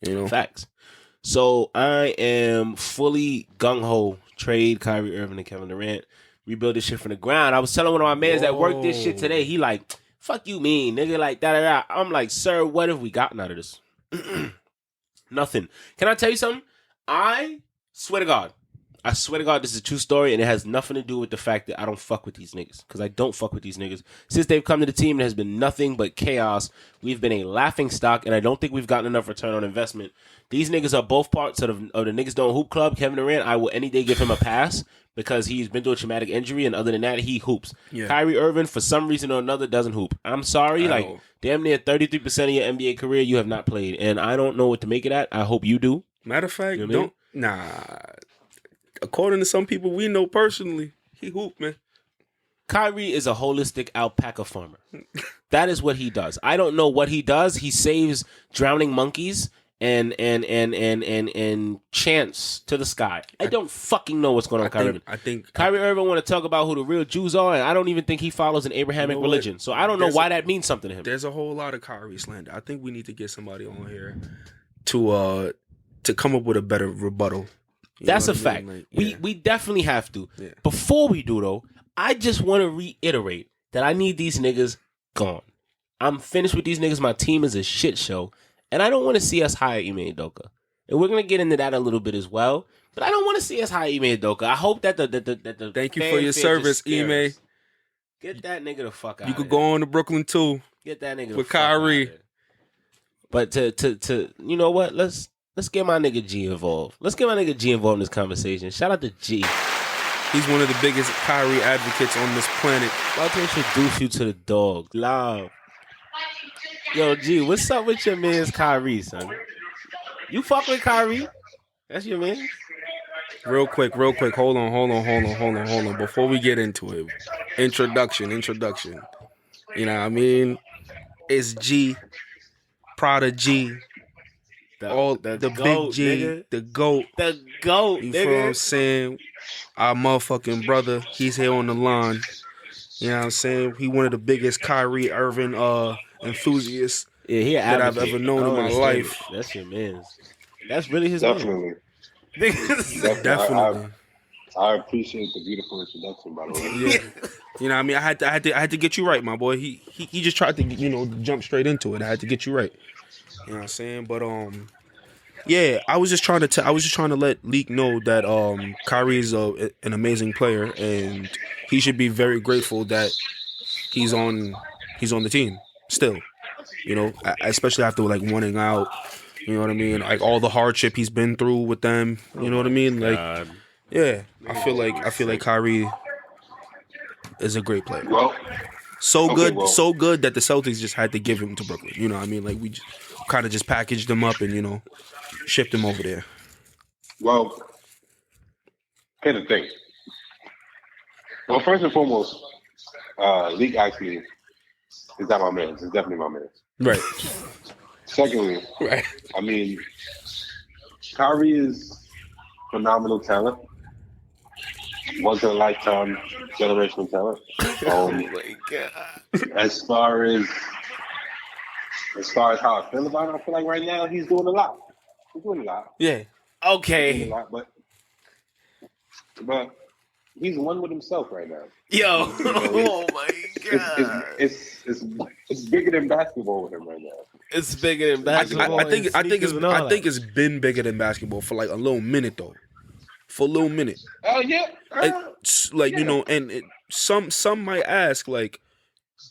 you know? Facts. So I am fully gung-ho. Trade Kyrie Irving and Kevin Durant. Rebuild this shit from the ground. I was telling one of my mans that worked this shit today. He like, fuck you mean, nigga, like da-da-da. I'm like, sir, what have we gotten out of this? Nothing. Can I tell you something? I swear to God, this is a true story, and it has nothing to do with the fact that I don't fuck with these niggas, because I don't fuck with these niggas. Since they've come to the team, it has been nothing but chaos. We've been a laughing stock, and I don't think we've gotten enough return on investment. These niggas are both parts of the Niggas Don't Hoop Club. Kevin Durant, I will any day give him a pass, because he's been through a traumatic injury, and other than that, he hoops. Yeah. Kyrie Irving, for some reason or another, doesn't hoop. I'm sorry, damn near 33% of your NBA career you have not played, and I don't know what to make of that. I hope you do. Matter of fact, You know what nah. According to some people we know personally, he hoop, man. Kyrie is a holistic alpaca farmer. That is what he does. I don't know what he does. He saves drowning monkeys and chants to the sky. I don't fucking know what's going on with Kyrie Irving. I think Kyrie Irving want to talk about who the real Jews are, and I don't even think he follows an Abrahamic religion. So I don't know why that means something to him. There's a whole lot of Kyrie slander. I think we need to get somebody on here to come up with a better rebuttal. That's a fact. We definitely have to. Yeah. Before we do, though, I just want to reiterate that I need these niggas gone. I'm finished with these niggas. My team is a shit show. And I don't want to see us hire Ime Udoka. And we're going to get into that a little bit as well. But I don't want to see us hire Ime Udoka. I hope that the Thank you for your service, Ime. Get that nigga the fuck out. You could go on to Brooklyn too. Get that nigga with Kyrie. But to you know what? Let's get my nigga G involved. Let's get my nigga G involved in this conversation. Shout out to G. He's one of the biggest Kyrie advocates on this planet. About to introduce you to the dog. Love. Yo, G, what's up with your man's Kyrie, son? You fuck with Kyrie? That's your man? Real quick. Hold on. Before we get into it, introduction. You know what I mean? It's G, PradaGee. The goat, big G, nigga. the GOAT. The GOAT, you nigga. feel what I'm saying? Our motherfucking brother, he's here on the line. You know what I'm saying? He one of the biggest Kyrie Irving enthusiasts that I've ever known in my life. That's your man's. That's really his Definitely. Definitely. I appreciate the beautiful introduction, by the way. Yeah. You know what I mean? I had to get you right, my boy. He just tried to, jump straight into it. I had to get you right. You know what I'm saying? But yeah, I was just trying to let Leak know that Kyrie is an amazing player, and he should be very grateful that he's on the team still. Especially after like winning out. You know what I mean? Like all the hardship he's been through with them. You know what I mean? Like, yeah, I feel like Kyrie is a great player. Well, so good that the Celtics just had to give him to Brooklyn. You know what I mean? Like we just kind of just packaged him up and shipped him over there. Well, here's the thing. Well, first and foremost, Leak actually is not my man. It's definitely my man. Right. Secondly, right. I mean, Kyrie is phenomenal talent. Once in a lifetime, generational talent. Oh my god! As far as how I feel about it, I feel like right now he's doing a lot. Yeah. Okay. He's doing a lot, but he's one with himself right now. Yo. Oh my god. It's bigger than basketball with him right now. It's bigger than basketball. I think it's been bigger than basketball for like a little minute though. For a little minute. Oh yeah. And some might ask like,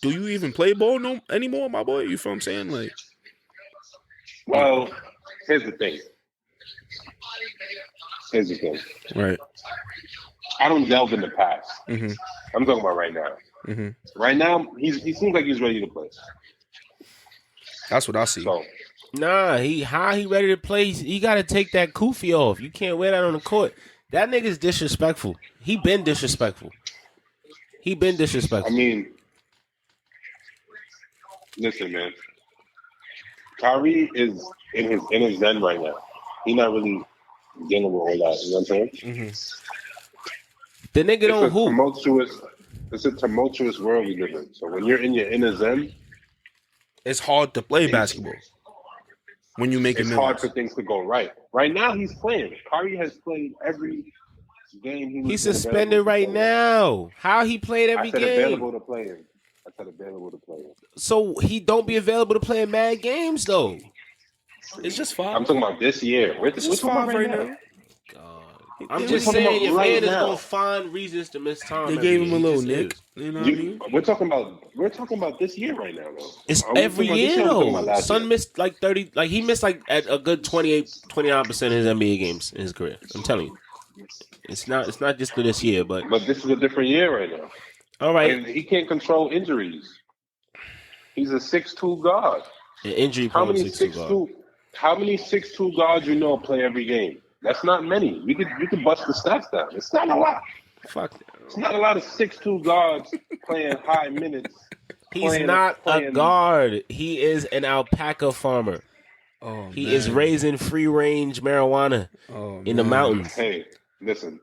do you even play ball anymore, my boy? You feel what I'm saying? Like, well, here's the thing. Right. I don't delve in the past. Mm-hmm. I'm talking about right now. Mm-hmm. Right now, he seems like he's ready to play. That's what I see. So, nah, he ready to play. He got to take that kufi off. You can't wear that on the court. That nigga's disrespectful. He been disrespectful. I mean, listen, man. Kyrie is in his zen right now. He's not really dealing with all that. You know what I'm saying? Mm-hmm. The nigga don't hoop. It's a tumultuous world we live in. So when you're in your inner zen, it's hard to play basketball. When you make it, it's hard for things to go right. Right now, he's playing. Kyrie has played every game. He's suspended right now. How he played every game? Available to play in. I said available to play in. So he don't be available to play in mad games though. It's just 5. I'm talking about this year. It's just 5 right now. I'm just saying your man is gonna find reasons to miss time. They gave him a little nick. You know what I mean? We're talking about this year right now, though. It's every year though. Son missed like 30, like he missed like at a good 29% of his NBA games in his career. I'm telling you. It's not just for this year, but this is a different year right now. all right. And he can't control injuries. He's a 6'2" guard. An injury How prone many 6'2" guard. How many 6'2" guards play every game? That's not many. You could bust the stats down. It's not a lot. Fuck. It's not a lot of 6'2" guards playing high minutes. He's not a guard. He is an alpaca farmer. Oh, he is raising free range marijuana in the mountains. Hey, listen.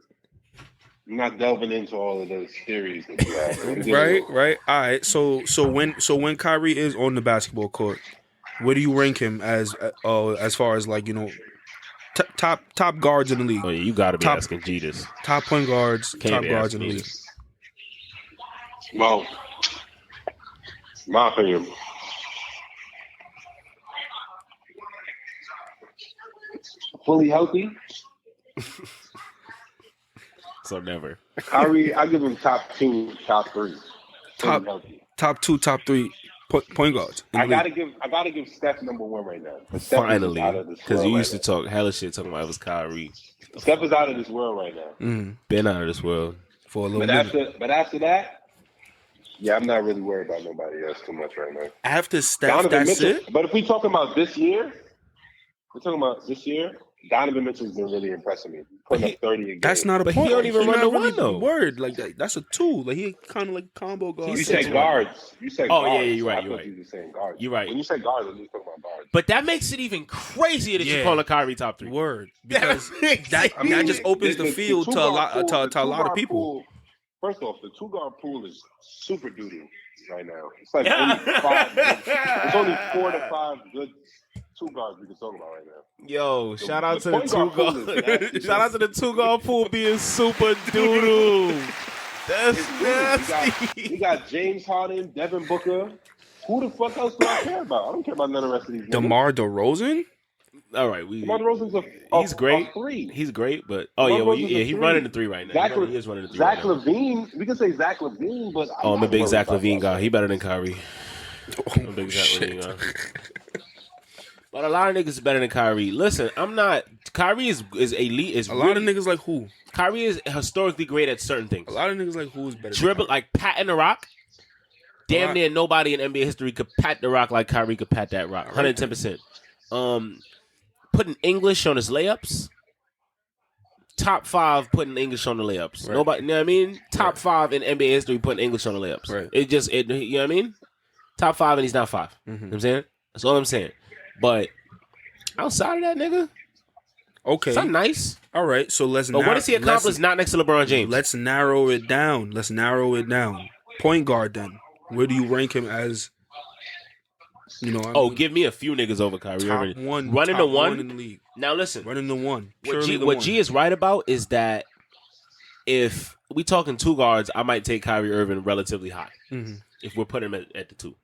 I'm not delving into all of those theories that you have. Right. All right. So when Kyrie is on the basketball court, where do you rank him as far as like top guards in the league? Oh yeah, you got to be asking G this. Top point guards, top guards in the league. Well, my opinion. Fully healthy. So never. Kyrie, I give him top 2, top 3. Top 2, top 3 point guards. I gotta give Steph number 1 right now. Finally, because you used to talk hella shit talking about it was Kyrie. Steph is out of this world right now. Been out of this world for a little minute. But after that, yeah, I'm not really worried about nobody else too much right now. After Steph, that's it. But if we talking about this year, Donovan Mitchell's been really impressing me. Putting up 30 a game. That's not a point. He don't even run the one though. Word like that. That's a 2. Like he kind of like combo guard. You said guards. Oh yeah, you're right. You were saying guards. You're right. When you say guards, I'm just talking about guards. But that makes it even crazier that you call a Kyrie top 3. Word, because that just opens the field to a lot of people. First off, the 2-guard pool is super doo-doo right now. It's like only 5. It's only 4 to 5 good 2 guards we can talk about right now. Yo, shout out to the 2 guard. Shout out to the 2-guard pool being super doo-doo. That's nasty. We got James Harden, Devin Booker. Who the fuck else do I care about? I don't care about none of the rest of these. DeMar DeRozan? All right, DeMar DeRozan's he's great. A 3. He's great, but he's running the 3 right now. He is running the 3. Zach LaVine, we can say Zach LaVine, but I'm a big Zach LaVine guy. He better than Kyrie. I'm a big Zach LaVine guy. But a lot of niggas is better than Kyrie. Listen, I'm not. Kyrie is elite. A lot of niggas like who? Kyrie is historically great at certain things. A lot of niggas like who is better. Dribble like patting the rock. Damn near nobody in NBA history could pat the rock like Kyrie could pat that rock. 110%. Putting English on his layups. Top 5 putting English on the layups. Right. Nobody, you know what I mean? Top 5 in NBA history putting English on the layups. Right. You know what I mean? Top 5 and he's not 5. You know what I'm saying? That's all I'm saying. But outside of that, nigga, okay, it's not nice. All right, so let's. But what does he accomplish? Not next to LeBron James. Let's narrow it down. Point guard, then. Where do you rank him as? Give me a few niggas over Kyrie Irving. Running the one in the league. Now listen, running the one. What G is right about is that if we talking 2 guards, I might take Kyrie Irving relatively high if we're putting him at the 2.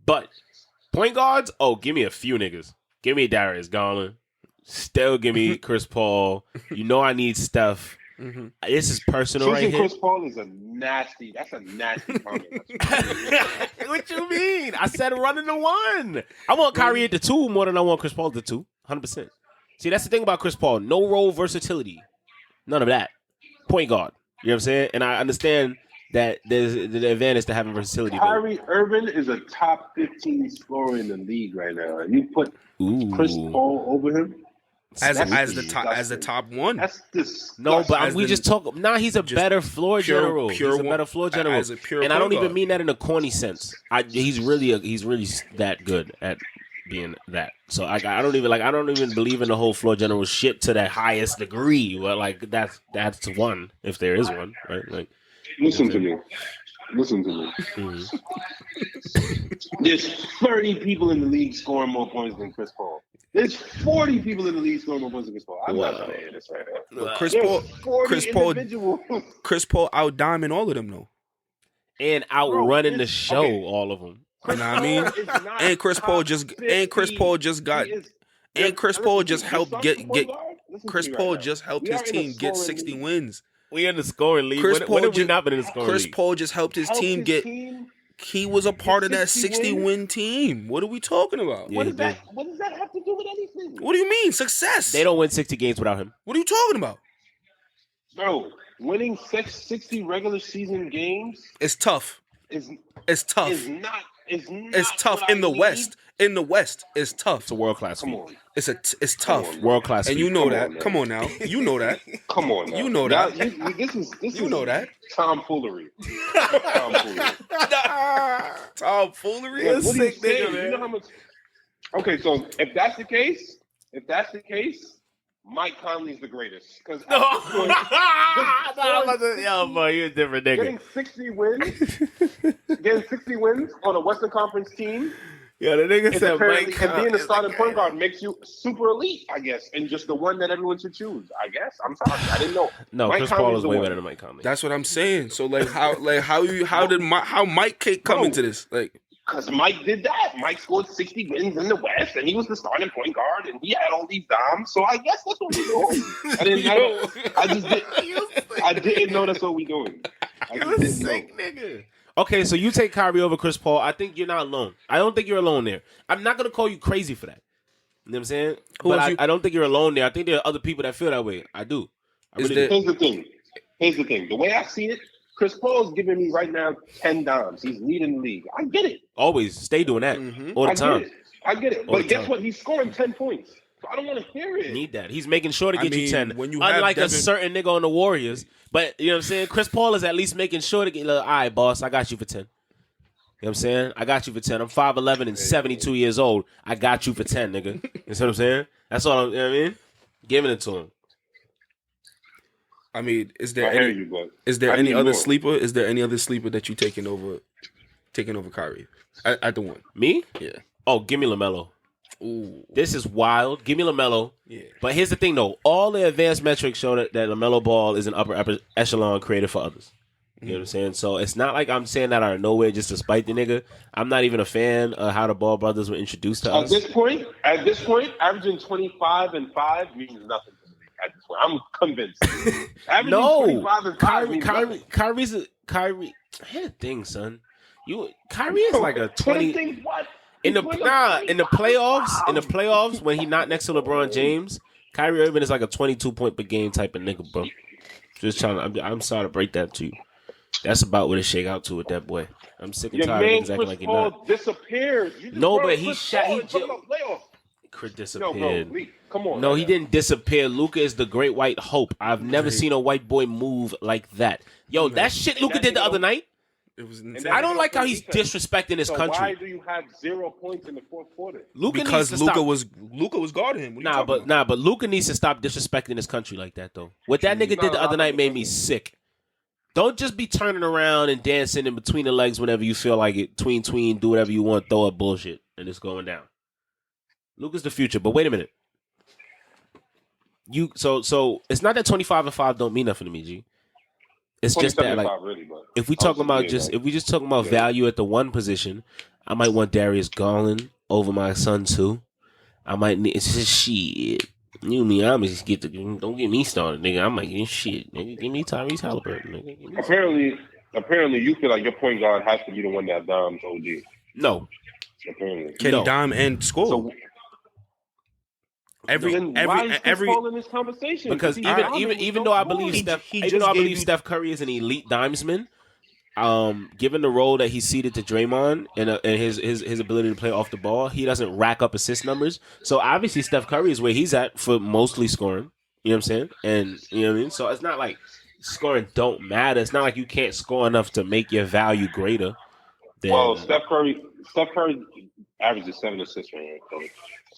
But point guards, give me a few niggas. Give me Darius Garland. Still give me Chris Paul. I need Steph. This is personal right here. Chris Paul is that's a nasty comment. What you mean? I said running the 1. I want Kyrie at the 2 more than I want Chris Paul at the 2. 100%. See, that's the thing about Chris Paul. No role versatility. None of that. Point guard. You know what I'm saying? And I understand that there's the advantage to having versatility. Kyrie Irving is a top 15 scorer in the league right now. And you put Chris Paul over him as the top 1. That's disgusting. No, but we just talk. Nah, he's a better floor general. He's a better floor general, and I don't even mean that in a corny sense. He's really that good at being that. So I don't even believe in the whole floor general shit to that highest degree. Well, like that's one if there is one, right? Like. Listen to me. Mm-hmm. There's 30 people in the league scoring more points than Chris Paul. There's 40 people in the league scoring more points than Chris Paul. I'm not saying this right now. Chris Paul out-diamond all of them, though. And outrunning the show, all of them. You know what I mean? And Chris Paul just helped his team get 60 wins. We in the scoring league. When have we not been in the scoring league? Chris Paul just helped his team get. He was a part of that 60-win team. What are we talking about? Yeah, what does that have to do with anything? What do you mean success? They don't win 60 games without him. What are you talking about? Bro, winning 60 regular season games It's tough. is tough. Is not. It's tough in the need. West. In the West, it's tough. It's a world class. Come on. It's tough. World class. And you know that. Come on now. You know that. Come on now. You know that. This You know that. Tomfoolery. Tomfoolery Like, is what are you sick, saying? nigga, man. You know how much? Okay, so if that's the case, Mike Conley's the greatest. Because yo, boy, you're a different nigga. getting 60 wins on a Western Conference team. Yeah, the nigga said Mike and being a starting point guard makes you super elite, I guess, and just the one that everyone should choose. I guess. I'm sorry, I didn't know. No, Mike Chris Conley's Paul is the way one. better than Mike Conley. That's what I'm saying. So how Mike Cake come into this? Like, because Mike did that. Mike scored 60 wins in the West, and he was the starting point guard, and he had all these dimes. So I guess that's what we're doing. I didn't know that's what we're doing. You're a sick nigga. Okay, so you take Kyrie over Chris Paul. I think you're not alone. I don't think you're alone there. I'm not going to call you crazy for that. You know what I'm saying? But I don't think you're alone there. I think there are other people that feel that way. I do. Here's the thing. The way I see it, Chris Paul is giving me right now 10 dimes. He's leading the league. I get it. Always. Stay doing that. All the time. I get it. But guess what? He's scoring 10 points. So I don't want to hear it. Need that. He's making sure to get you 10. When you Unlike a certain nigga on the Warriors. But, you know what I'm saying? Chris Paul is at least making sure to get, all right, boss, I got you for 10. You know what I'm saying? I got you for 10. I'm 5'11 and 72 years old. I got you for 10, nigga. You know what I'm saying? That's all you know what I mean? Giving it to him. I mean, is there any other sleeper that you taking over Kyrie at the one? Me? Yeah. Oh, give me LaMelo. Ooh. This is wild. Give me LaMelo. Yeah. But here's the thing, though. All the advanced metrics show that LaMelo Ball is an upper echelon creator for others. You know what I'm saying? So it's not like I'm saying that out of nowhere just to spite the nigga. I'm not even a fan of how the Ball brothers were introduced to us. At this point, aversing 25 and 5 means nothing to me. At this point, I'm convinced. No, 25 and 5 means nothing. Kyrie. Here's the thing, son. Kyrie is like a 20. What? In the playoffs, when he not next to LeBron James, Kyrie Irving is like a 22-point per game type of nigga, bro. Just trying to. I'm sorry to break that to you. That's about what it shake out to with that boy. I'm sick and tired of niggas acting like he not. Disappeared. No, but he shot. He No, disappeared. bro, come on. No, he didn't disappear. Luka is the great white hope. I've never seen a white boy move like that. Yo, that shit Luka did the other night. It was insane. I don't like how he's disrespecting his country. Why do you have 0 points in the fourth quarter? Because Luka was guarding him. But Luka needs to stop disrespecting his country like that though. What that nigga did the other night made me sick. Don't just be turning around and dancing in between the legs whenever you feel like it. Tween, do whatever you want, throw up bullshit, and it's going down. Luka's the future, but wait a minute. So it's not that 25 and 5 don't mean nothing to me, G. It's just that, like, really, if we just talking about value at the one position, I might want Darius Garland over my son too. I might need it's just shit. You mean I'm just don't get me started, nigga. I might get shit, nigga. Give me Tyrese Halliburton, nigga. Apparently, you feel like your point guard has to be the one that dimes OD. No, apparently, can he dime and score? So, every Paul in this conversation? Because even though I believe Steph Curry is an elite dimesman, given the role that he ceded to Draymond and his ability to play off the ball, he doesn't rack up assist numbers. So obviously Steph Curry is where he's at for mostly scoring. You know what I'm saying? And you know what I mean. So it's not like scoring don't matter. It's not like you can't score enough to make your value greater. Well, Steph Curry averages 7 assists right now.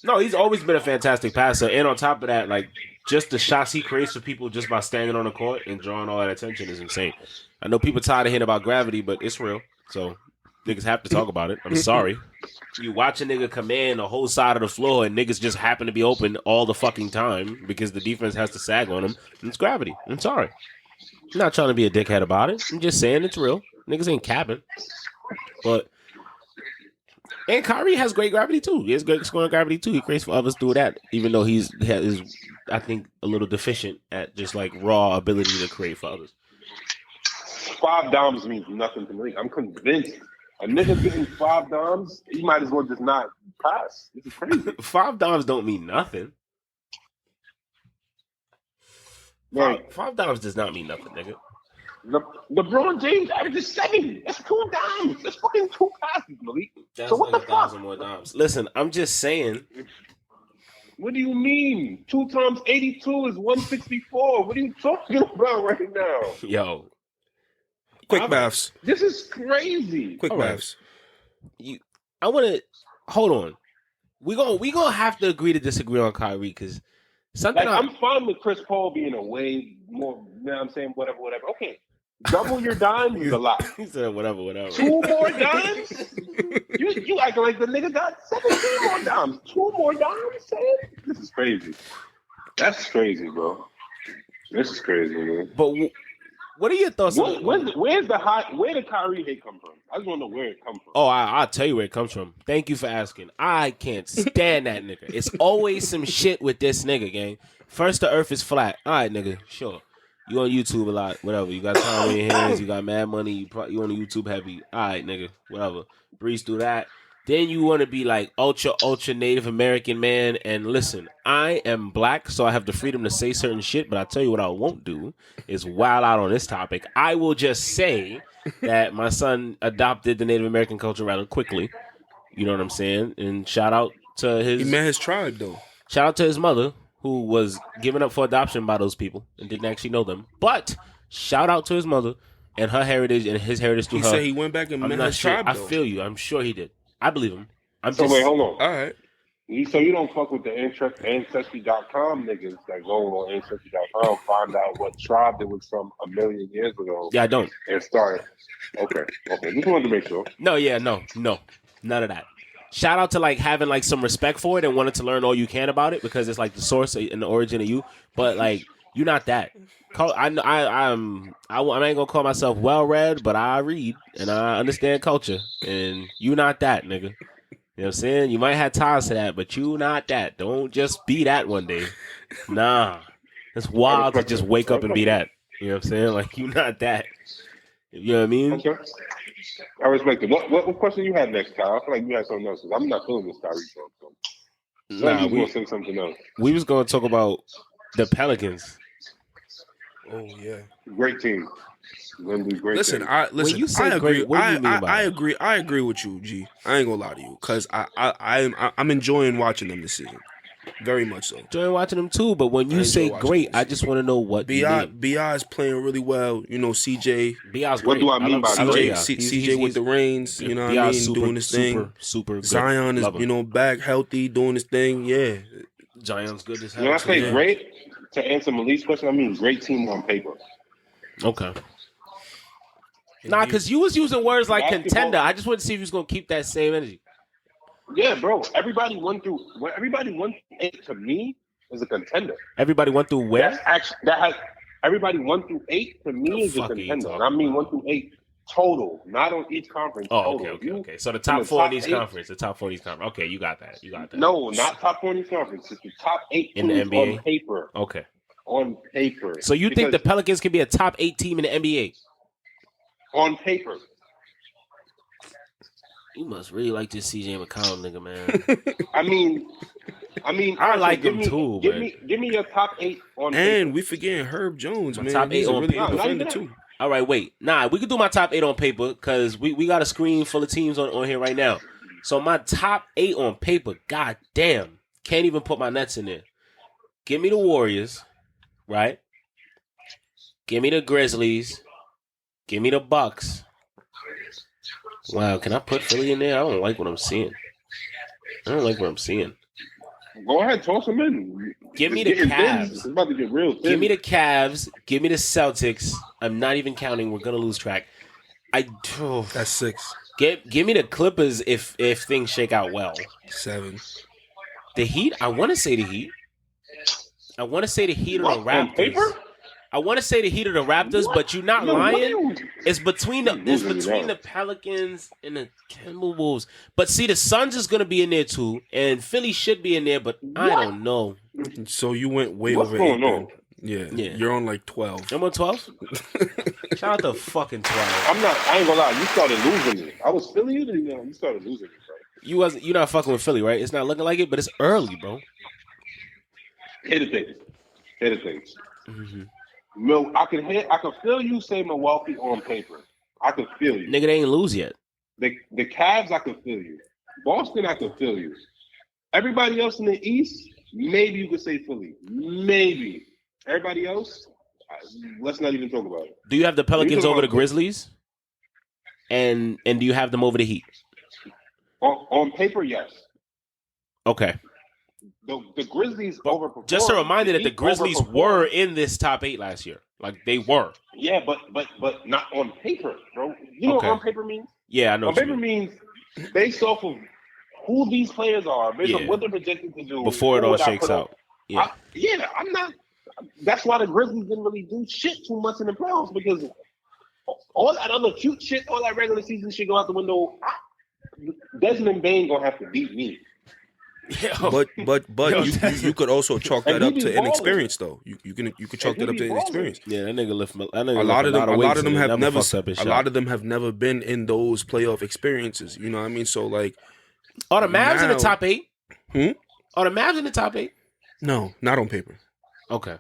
No, he's always been a fantastic passer. And on top of that, like, just the shots he creates for people just by standing on the court and drawing all that attention is insane. I know people tired of hearing about gravity, but it's real. So niggas have to talk about it. I'm sorry. You watch a nigga command the whole side of the floor and niggas just happen to be open all the fucking time because the defense has to sag on them. And it's gravity. I'm sorry. I'm not trying to be a dickhead about it. I'm just saying it's real. Niggas ain't capping. But and Kyrie has great gravity too. He has great scoring gravity too. He creates for others through that, even though he is, I think, a little deficient at just like raw ability to create for others. 5 dimes means nothing to me. I'm convinced a nigga getting 5 dimes, he might as well just not pass. This is crazy. 5 dimes don't mean nothing. Like $5 does not mean nothing, nigga. LeBron James averages 7. That's 2 dimes. That's fucking 2 passes, Malik. That's So what like the fuck? 1,000 more dimes. Listen, I'm just saying. What do you mean? 2 times 82 is 164. What are you talking about right now? Yo. Quick maths. This is crazy. Quick maths. I want to hold on. We gonna have to agree to disagree on Kyrie because something. Like, I'm fine with Chris Paul being away more. You know what I'm saying? Whatever. Okay. Double your dimes is a lot. He said whatever. 2 more dimes? You acting like the nigga got 17 more dimes. 2 more dimes, Sam? This is crazy. That's crazy, bro. This is crazy, man. But what are your thoughts on where's the hot? Where did Kyrie hate come from? I just want to know where it comes from. Oh, I'll tell you where it comes from. Thank you for asking. I can't stand that nigga. It's always some shit with this nigga, gang. First, the earth is flat. All right, nigga, sure. You on YouTube a lot, whatever. You got time on your hands. You got mad money. You on the YouTube heavy. All right, nigga, whatever. Breeze through that. Then you want to be like ultra Native American man. And listen, I am black, so I have the freedom to say certain shit. But I tell you what I won't do is wild out on this topic. I will just say that my son adopted the Native American culture rather quickly. You know what I'm saying? And shout out to his... He met his tribe, though. Shout out to his mother, who was given up for adoption by those people and didn't actually know them. But shout out to his mother and her heritage and his heritage through her. He said he went back and met his tribe, though. I feel you. I'm sure he did. I believe him. Wait, hold on. All right. So you don't fuck with the Ancestry.com niggas that go on Ancestry.com, find out what tribe it was from a million years ago. Yeah, I don't. And start. Okay. Just wanted to make sure. No. None of that. Shout out to like having like some respect for it and wanting to learn all you can about it because it's like the source and the origin of you. But like you're not that. I ain't gonna call myself well read, but I read and I understand culture. And you not that, nigga. You know what I'm saying? You might have ties to that, but you not that. Don't just be that one day. Nah. It's wild to just wake up and be that. You know what I'm saying? Like you not that. You know what I mean? Okay. I respect it. What question you had next, Kyle? I feel like you had something else. I'm not feeling this Kyrie talk. So. Nah, we gonna say something else. We was gonna talk about the Pelicans. Oh yeah, great team. Gonna do great. Listen, things. When you say I agree. great, what do you mean by that? I agree with you, G. I ain't gonna lie to you, cause I'm enjoying watching them this season, very much so. Enjoying watching them too, but when you say great, I just want to know what you mean. Bi is playing really well. You know, CJ. Bi's great. What do I mean by great? CJ with the reins. You know what I mean, doing his thing. Super good. Zion is back healthy, doing his thing. Yeah, Zion's good as hell. When I say great, to answer Malik's question, I mean great team on paper. Okay. Nah, because you was using words like contender. I just wanted to see if you was gonna keep that same energy. Yeah, bro. Everybody 1 through 8 to me is a contender. Everybody 1 through where? Everybody 1 through 8 to me is a contender. And I mean 1 through 8 total, not on each conference. Oh, total. Okay. So the top 4 in each conference. The top 4 in each conference. Okay, you got that. No, not top 4 in each conference. It's the top 8 in the NBA on paper. Okay. On paper. So you think the Pelicans can be a top 8 team in the NBA? On paper. You must really like this CJ McCollum nigga, man. I mean, I like him too. Give me your top 8 on paper. And we forgetting Herb Jones, man. Top 8 He's a on really paper. good defender too. All right, wait. Nah, we could do my top 8 on paper because we got a screen full of teams on here right now. So my top 8 on paper, god damn, can't even put my Nets in there. Give me the Warriors, right? Give me the Grizzlies. Give me the Bucks. Wow, can I put Philly in there? I don't like what I'm seeing. Go ahead, toss them in. Give me the Cavs. It's about to get real thin. Give me the Cavs. Give me the Celtics. I'm not even counting. We're gonna lose track. That's 6. Give me the Clippers if things shake out well. 7. The Heat. I want to say the Heat. I want to say the Heat or the Raptors. On paper? I want to say the Heat or the Raptors, but you're not lying. It's between the Pelicans and the Timberwolves. But see, the Suns is gonna be in there too, and Philly should be in there, but I don't know. So you went way What's over going 8. on? Yeah, you're on like 12. I'm on 12. Shout out to fucking 12. I ain't gonna lie. You started losing it. I was Philly. You started losing it, bro. You're not fucking with Philly, right? It's not looking like it, but it's early, bro. Here the things. Mm-hmm. I can feel you say Milwaukee on paper. I can feel you. Nigga, they ain't lose yet. The Cavs, I can feel you. Boston, I can feel you. Everybody else in the East, maybe you could say Philly. Maybe. Everybody else, let's not even talk about it. Do you have the Pelicans over the Grizzlies? And do you have them over the Heat? On paper, yes. Okay. The Grizzlies overperformed. Just a reminder that the Grizzlies were in this top 8 last year. Like, they were. Yeah, but not on paper, bro. You know what on paper means? Yeah, I know. On paper means based off of who these players are, based on what they're projected to do. Before it all shakes out. Yeah. I'm not. That's why the Grizzlies didn't really do shit too much in the playoffs, because all that other cute shit, all that regular season shit go out the window. Desmond Bain gonna have to beat me. But you could also chalk that up to inexperience, though. You could chalk that up to inexperience. Yeah, that nigga lift. A lot of them have never been in those playoff experiences. You know what I mean? So like, are the Mavs in the top 8? Are the Mavs in the top 8? No, not on paper. Okay.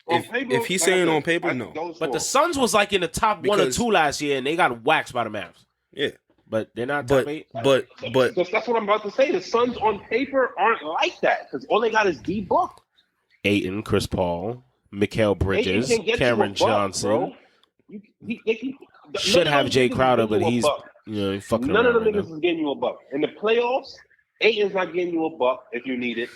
If he's saying on paper, no. But the Suns was like in the top 1 or 2 last year, and they got waxed by the Mavs. Yeah. But they're not top 8. But that's what I'm about to say. The Suns on paper aren't like that, because all they got is D-Book, Ayton, Chris Paul, Mikal Bridges, Cameron Johnson. Should have Jay Crowder, but he's fucking None of the right niggas is getting you a buck. In the playoffs, Ayton's not getting you a buck if you need it.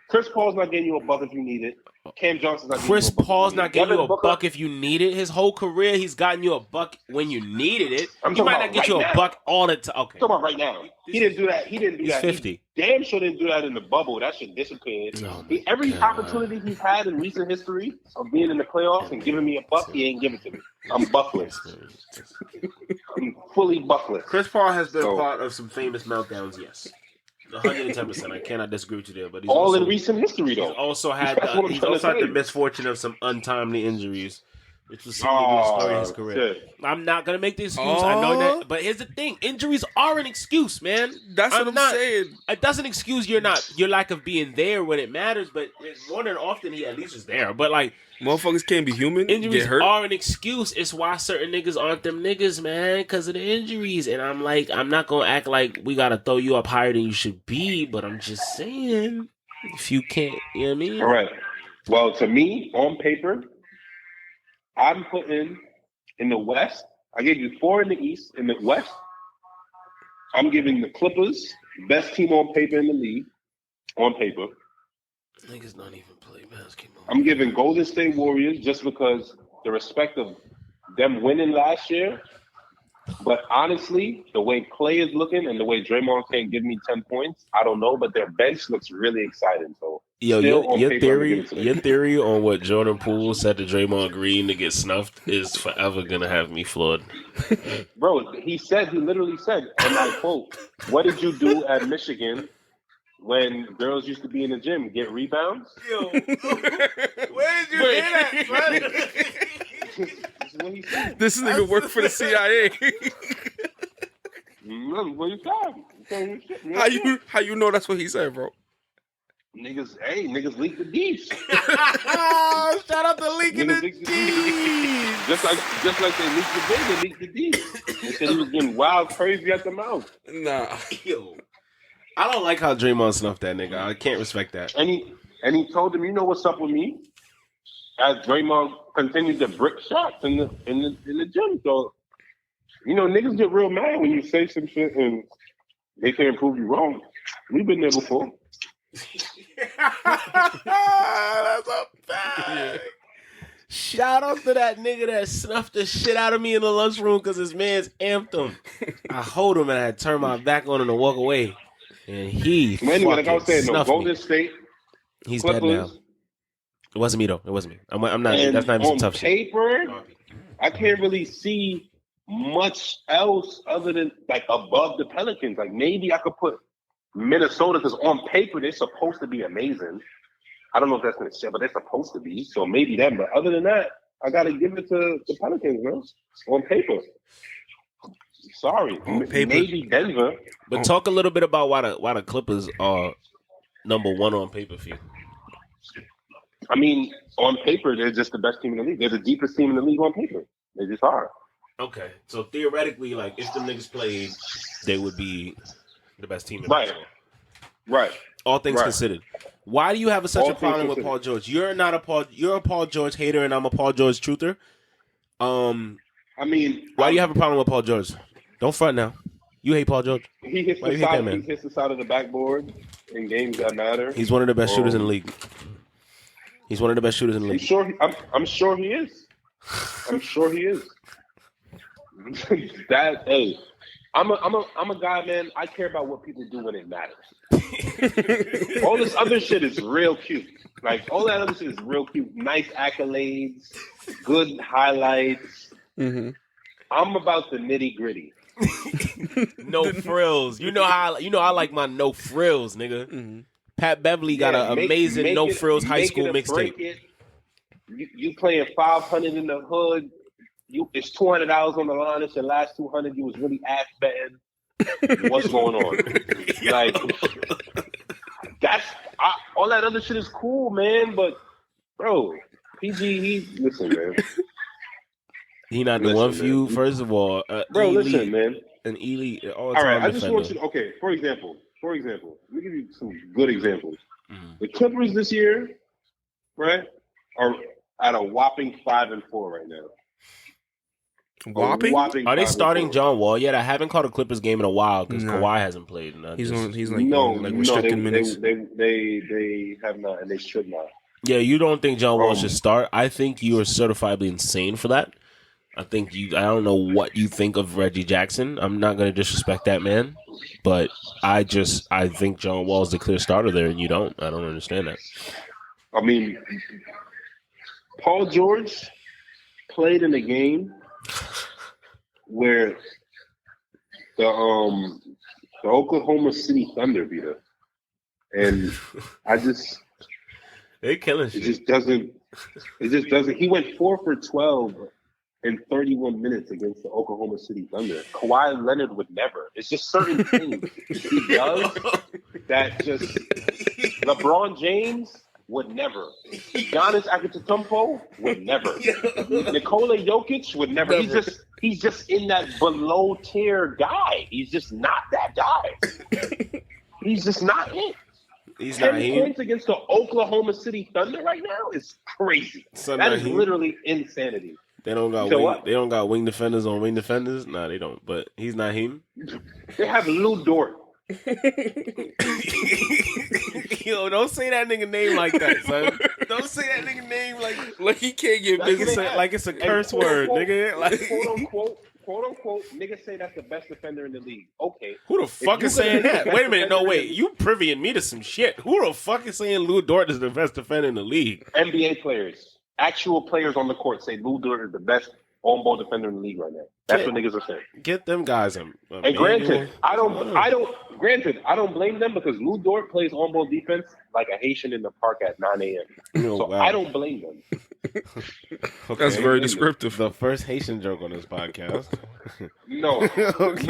Chris Paul's not getting you a buck if you need it. Cam Johnson's not getting you a buck. Chris Paul's not getting you a buck if you need it. His whole career, he's gotten you a buck when you needed it. He might not get you a buck all the time. Okay. I'm talking about right now. He didn't do that. He's 50. He damn sure didn't do that in the bubble. That shit disappeared. Every opportunity he's had in recent history of being in the playoffs and giving me a buck, he ain't giving it to me. I'm buckless. I'm fully buckless. Chris Paul has been part of some famous meltdowns, yes. 110%. I cannot disagree with you there, but he's all in recent history, though. He's also had the misfortune of some untimely injuries, which was seen to be a story in his career. Shit. I'm not gonna make the excuse. I know that, but here's the thing: injuries are an excuse, man. That's what I'm saying. It doesn't excuse your lack of being there when it matters, but more than often he at least is there. But like, motherfuckers can't be human. Injuries get hurt. are an excuse. It's why certain niggas aren't them niggas, man, because of the injuries. And I'm like, I'm not gonna act like we gotta throw you up higher than you should be, but I'm just saying, if you can't, you know what I mean? All right. Well, to me, on paper, I'm putting in the West. I gave you 4 in the East. In the West, I'm giving the Clippers best team on paper in the league. On paper, niggas not even play basketball. I'm giving Golden State Warriors just because the respect of them winning last year. But honestly, the way Clay is looking and the way Draymond can't give me 10 points, I don't know. But their bench looks really exciting. So, your theory on what Jordan Poole said to Draymond Green to get snuffed is forever gonna have me floored. Bro, he literally said, and I quote, "What did you do at Michigan when girls used to be in the gym? Get rebounds?" Yo, where did you hear that, son? This nigga work for the CIA. What you said? How you know that's what he said, bro? Niggas leak the deeds. Shout out to leaking the deeds. Just like they leaked the day, they leaked the deeds. They said he was getting wild crazy at the mouth. Nah. Yo. I don't like how Draymond snuffed that nigga. I can't respect that. And he told him, you know what's up with me? As Draymond continued to brick shots in the gym. So, niggas get real mad when you say some shit and they can't prove you wrong. We've been there before. That's a fact. Yeah. Shout out to that nigga that snuffed the shit out of me in the lunchroom because his man's amped him. I hold him and I turn my back on him and walk away. And he anyway, like I was saying, Golden State, he's Clippers, dead now. It wasn't me though. It wasn't me. I'm not. That's not even some tough paper, shit. I can't really see much else other than like above the Pelicans. Like maybe I could put Minnesota because on paper they're supposed to be amazing. I don't know if that's gonna shit, but they're supposed to be. So maybe them. But other than that, I gotta give it to the Pelicans, bro. On paper. Sorry, on paper. Maybe Denver. But talk a little bit about why the Clippers are number 1 on paper for you. I mean, on paper, they're just the best team in the league. They're the deepest team in the league on paper. They just are. Okay, so theoretically, like if the niggas played, they would be the best team in Right. basketball. Right. All things Right. considered. Why do you have such All a problem things with considered. Paul George? You're a Paul George hater, and I'm a Paul George truther. I mean, Why do you have a problem with Paul George? Don't front now. You hate Paul George. He hits Why do the you hate that side. man? He hits the side of the backboard in games that matter. He's one of the best shooters in the league. He's one of the best shooters in the I'm league. sure. I'm sure he is. I'm sure he is. That hey, I'm a guy, man. I care about what people do when it matters. All this other shit is real cute. Like all that other shit is real cute. Nice accolades, good highlights. Mm-hmm. I'm about the nitty gritty. No frills. You know I like my no frills, nigga. Mm-hmm. Pat Beverly got an amazing make no it- frills high make school it or break mixtape. it. You playing 500 in the hood. It's $200 on the line. It's your last 200. You was really ass betting. What's going on? Like all that other shit is cool, man. But bro, PG, listen, man. He not the Listen, one for you. man. First of all, Bro, elite, listen, man. an elite all All right, time I just defender. want you to. Okay, for example, let me give you some good examples. Mhm. The Clippers this year, right, are at a whopping 5-4 right now. Whopping? Are they 5-4. starting John Wall yet? I haven't caught a Clippers game in a while because Nah. Kawhi hasn't played. And He's No, restricted minutes. They have not, and they should not. Yeah, you don't think John Wall should start? I think you are certifiably insane for that. I don't know what you think of Reggie Jackson. I'm not going to disrespect that man, but I think John Wall's the clear starter there, and you don't. I don't understand that. I mean, Paul George played in a game where the Oklahoma City Thunder beat us, and They killing it shit. just doesn't. He went 4 for 12 in 31 minutes against the Oklahoma City Thunder. Kawhi Leonard would never. It's just certain things he does that just LeBron James would never. Giannis Antetokounmpo would never. Nikola Jokic would never. He's just in that below tier guy. He's just not that guy. He's just not it. He's not 10 here. points against the Oklahoma City Thunder right now is crazy. Son, That not is him. literally insanity. They don't got You know wing. what? They don't got wing defenders on wing defenders. Nah, they don't. But he's not him. They have Lou Dort. Yo, don't say that nigga name like that, son. Don't say that nigga name like he can't get That's what they have. like it's a And curse quote, word, unquote, nigga. Like quote unquote, niggas say that's the best defender in the league. Okay. who the fuck you is saying gonna say that? the Wait a best minute, no defender in wait. the You privying me to some shit. Who the fuck is saying Lou Dort is the best defender in the league? NBA players, actual players on the court say Lou Dort is the best on-ball defender in the league right now. That's what niggas are saying. Get them guys a And granted, I don't blame them because Lou Dort plays on-ball defense like a Haitian in the park at 9 a.m. Oh, So wow. I don't blame them. Okay. That's very descriptive. The first Haitian joke on this podcast. No. Okay.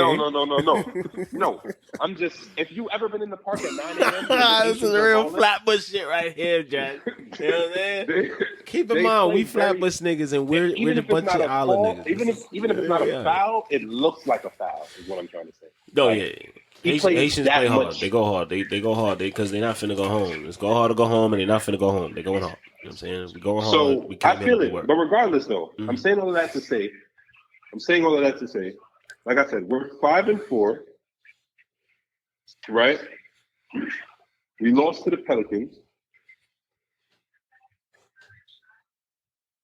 No. I'm just, if you ever been in the park at 9 a.m. This is real Flatbush shit right here, Jack. You know what I'm saying? Keep in mind, we Flatbush niggas, and we're the bunch of island niggas. Even if it's not Yeah. a foul, it looks like a foul, is what I'm trying to say. Oh Like, yeah, he plays Haitians that play hard. much. They go hard. They go hard. Because they're not finna go home. It's go hard to go home, and they're not finna go home. They going hard. You know what I'm saying? We going hard. So we I came here feel to it. do work. But regardless, though, Mhm. I'm saying all of that to say, like I said, we're 5-4, right? We lost to the Pelicans.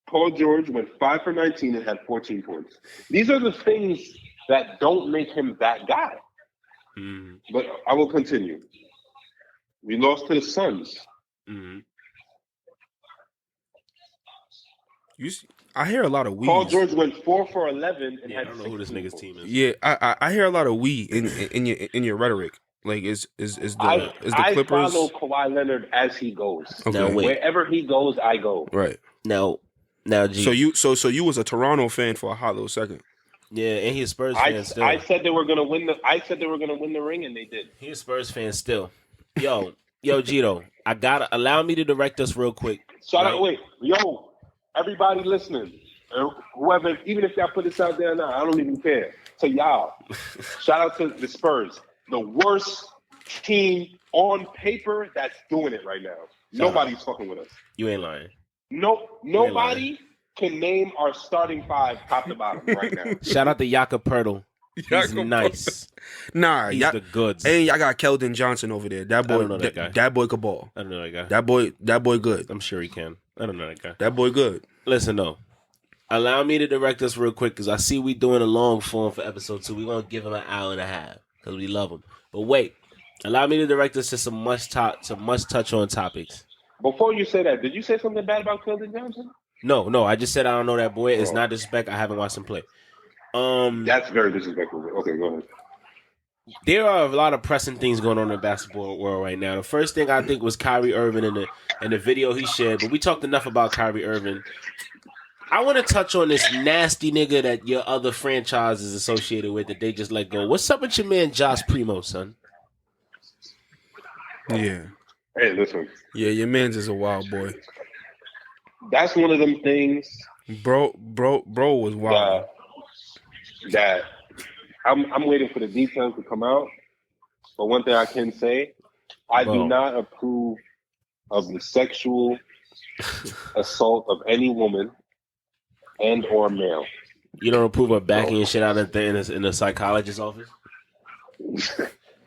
Paul George went 5 for 19 and had 14 points. These are the things that don't make him that guy. Mhm. But I will continue. We lost to the Suns. Mhm. I hear a lot of we. Paul George went 4 for 11 and Yeah, I had don't know who this 16 nigga's points. team is. Yeah, I hear a lot of we in your rhetoric. Like is the I Clippers follow Kawhi Leonard as he goes. Okay. Now wait. Wherever he goes, I go. right? Now, G. So you was a Toronto fan for a hot little second. Yeah, and he's a Spurs fan still. I said they were gonna win the ring, and they did. He's a Spurs fan still. Yo, Gito, allow me to direct us real quick Shout out, wait, yo, everybody listening, whoever, even if y'all put this out there now, I don't even care. To y'all, shout out to the Spurs, the worst team on paper that's doing it right now. Nobody's fucking with us. You ain't lying. Nobody can name our starting five top to bottom right now. Shout out to Yaka Pirtle. He's nice. Nah, he's the goods. And y'all got Keldon Johnson over there. That boy, I don't know that guy. That boy could ball. I don't know that guy. That boy good. I'm sure he can. I don't know that guy. That boy good. Listen though, allow me to direct us real quick because I see we doing a long form for episode 2. We're gonna give him an hour and a half because we love him. But wait, allow me to direct us to some must touch on topics. Before you say that, did you say something bad about Keldon Johnson? No. I just said I don't know that boy. It's not disrespect. I haven't watched him play. That's very disrespectful. Okay, go ahead. There are a lot of pressing things going on in the basketball world right now. The first thing I think was Kyrie Irving in the video he shared, but we talked enough about Kyrie Irving. I want to touch on this nasty nigga that your other franchise is associated with that they just let go. What's up with your man Josh Primo, son? Yeah. Hey, listen. Yeah, your man's is a wild boy. That's one of them things. Bro was wild. That I'm waiting for the details to come out. But one thing I can say, I do not approve of the sexual assault of any woman and or male. You don't approve of backing your shit out in the psychologist's office?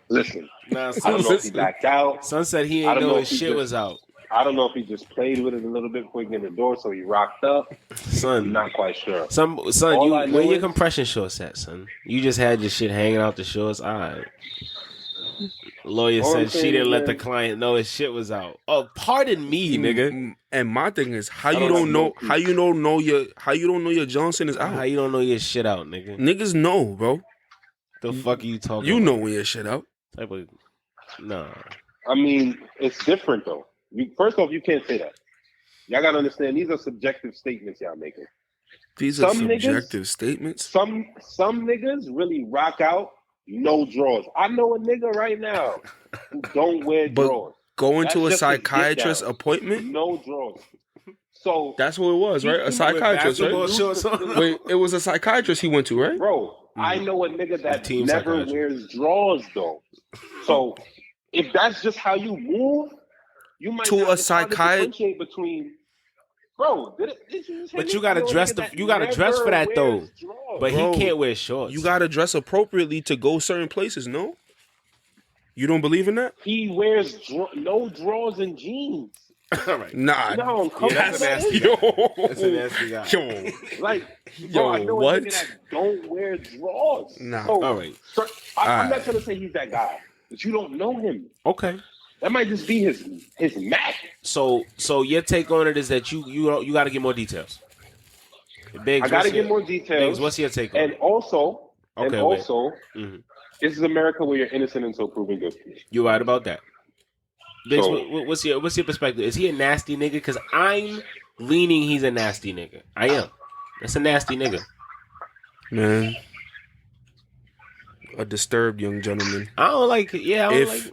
Listen, nah, I don't know if he backed out. Son said he ain't know his shit was out. I don't know if he just played with it a little bit before he get in the door, so he rocked up. Son, I'm not quite sure. Son, where your compression shorts at, son? You just had your shit hanging out the shorts. All right. Lawyer said she didn't let the client know his shit was out. Oh, pardon me, nigga. And my thing is, how you don't know your Johnson is out? How you don't know your shit out, nigga? Niggas know, bro. The fuck are you talking about? You know when your shit out. Nah. I mean, it's different though. First off, you can't say that. Y'all gotta understand these are subjective statements y'all making. These are subjective statements. Some niggas really rock out no drawers. I know a nigga right now who don't wear drawers. Going to a psychiatrist appointment? No drawers. So that's what it was, right? A psychiatrist, right? Wait, it was a psychiatrist he went to, right? Bro, I know a nigga that never wears drawers though. So if that's just how you move, you might to a psychiatrist between. Bro, but you gotta dress for that though. But he can't wear shorts. You gotta dress appropriately to go certain places. No, you don't believe in that? He wears no drawers and jeans. All right. Nah, that's nasty. That's a nasty guy. Yo, like, bro, I know what? A nigga that don't wear drawers. Nah, so, all right. So I'm not trying to say he's that guy, but you don't know him. Okay. That might just be his Mac. So your take on it is that you got to get more details. Biggs, I got to get more details. Biggs, what's your take on it? And also, this is America where you're innocent until proven guilty. You're right about that. Biggs, what's your perspective? Is he a nasty nigga? Because I'm leaning he's a nasty nigga. I am. That's a nasty nigga. Man. A disturbed young gentleman. I don't like it. Yeah, if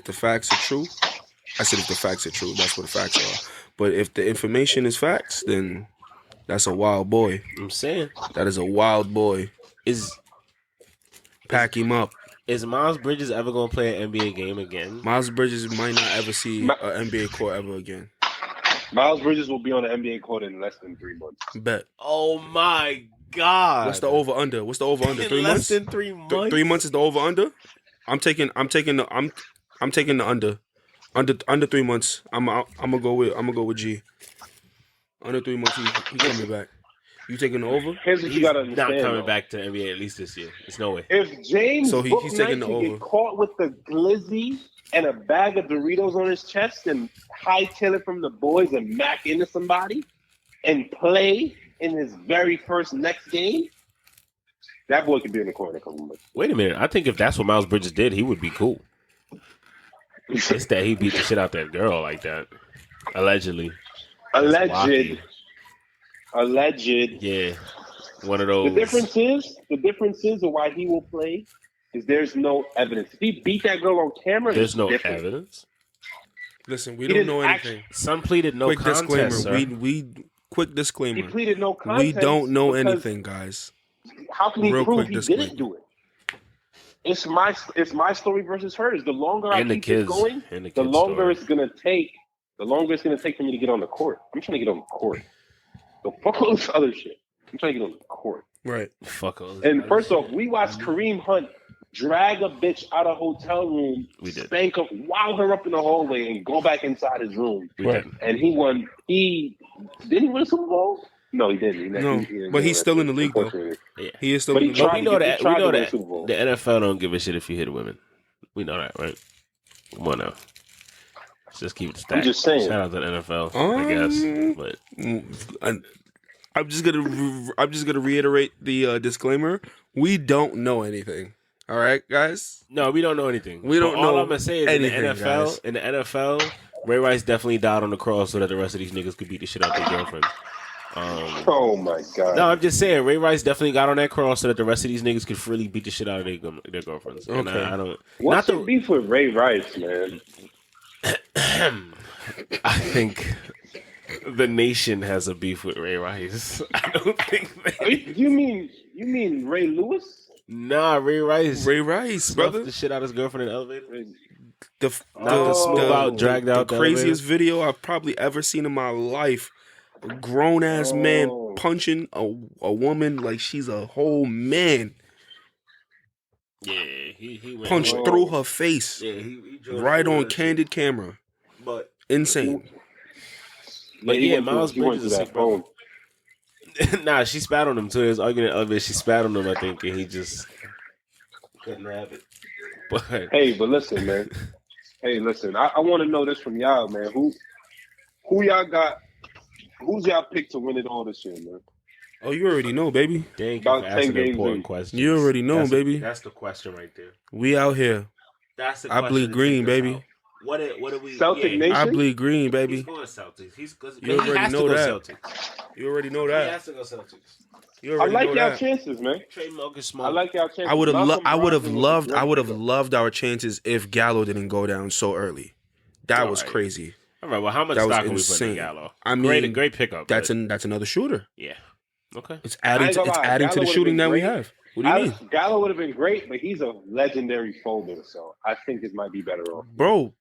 the facts are true, I said if the facts are true, that's what the facts are. But if the information is facts, then that's a wild boy. I'm saying that is a wild boy. Pack him up. Is Miles Bridges ever gonna play an NBA game again? Miles Bridges might not ever see an NBA court ever again. Miles Bridges will be on the NBA court in less than 3 months. Bet. Oh my God. What's the over under? 3 months? Less than 3 months. 3 months is the over under. I'm taking the under. Under 3 months. I'm gonna go with G. Under 3 months, he coming back. You taking the over? Here's what you gotta understand. Not coming back to NBA at least this year. There's no way. If James he's taking the over. Get caught with the glizzy and a bag of Doritos on his chest and hightail it from the boys and mac into somebody and play in his very first next game, that boy could be in the corner a couple months. Wait a minute. I think if that's what Miles Bridges did, he would be cool. It's that he beat the shit out that girl like that. Allegedly. Alleged. Yeah. One of those. The difference is why he will play is there's no evidence. If he beat that girl on camera, there's no evidence. Listen, we He don't didn't know act- anything. Son pleaded no Quick contest, disclaimer. sir. Quick He disclaimer. pleaded no contest. We don't know because anything, guys. How can he Real prove quick he disclaimer. didn't do it? It's my story versus hers. The longer I And the keep kids. this going, And the the kids' longer story. it's gonna take. The longer it's gonna take for me to get on the court. I'm trying to get on the court. So fuck all this other shit. I'm trying to get on the court. Right. Fuck all this And other first shit. off, we watched Kareem Hunt drag a bitch out of hotel room, We did. spank her, wow her up in the hallway, and go back inside his room. We Right. did. And he won. He didn't win a Super Bowl. No, he didn't. No, but he's still in the league, though. unfortunately. Yeah. He is still But in he the But tried we league. to know get- he that. We tried to know win a that Super Bowl. the NFL don't give a shit if you hit women. We know that, right? Come on now. Let's just keep it stacked. I'm just saying. Shout out to the NFL, I guess. But I'm just gonna reiterate the disclaimer. We don't know anything. All right, guys. no, we don't know anything. We don't But know all I'm gonna say is anything, in the NFL, guys. in the NFL, Ray Rice definitely died on the cross so that the rest of these niggas could beat the shit out their girlfriends. Oh my god. No, I'm just saying Ray Rice definitely got on that cross so that the rest of these niggas could freely beat the shit out of their girlfriends. And Okay. I don't. What's not the beef with Ray Rice, man? I think the nation has a beef with Ray Rice. I don't think You mean Ray Lewis? Nah, Ray Rice. Ray Rice, Snuffed brother. the shit out of his girlfriend in the elevator. Not the smooth out, dragged out the the craziest video I've probably ever seen in my life. A grown ass man Oh. punching a woman like she's a whole man. Yeah, he went Punched Oh. through her face. Yeah, he drove Right through on that candid camera. shit. But Insane. But he yeah, went Miles through- he Bridges went is through sick, that bro. phone. nah, she spat on him too. He was arguing in the elevator. She spat on him, I think, and he just couldn't have it. But Hey, but listen, man. Hey, listen. I want to know this from y'all, man. Who y'all got? Who's y'all pick to win it all this year, man? Oh, you already know, baby. thank About you for 10 asking the games important in. questions. You already know, That's baby. That's the question right there. We out here. That's the I question bleed to green, take us baby. out. What do we? Celtic yeah, Nation? I bleed green, He's baby. going Celtics. He You already has know to go that. Celtics. You already know He that. has to go Celtics. You I already like know y'all that. chances, man. Trade Marcus I Smart. like y'all chances. I would have Malcolm Brogdon was a great pickup. loved our chances if Gallo didn't go down so early. That All was right. crazy. All right. Well, how much That was stock are we putting insane. in Gallo? I mean, great pickup. That's but- that's another shooter. yeah. Okay. It's I adding ain't to, gonna it's lie, adding to Gallo the would've shooting been that we great. have. What do you mean? Gallo would have been great, but he's a legendary folder, so I think it might be better off. Bro,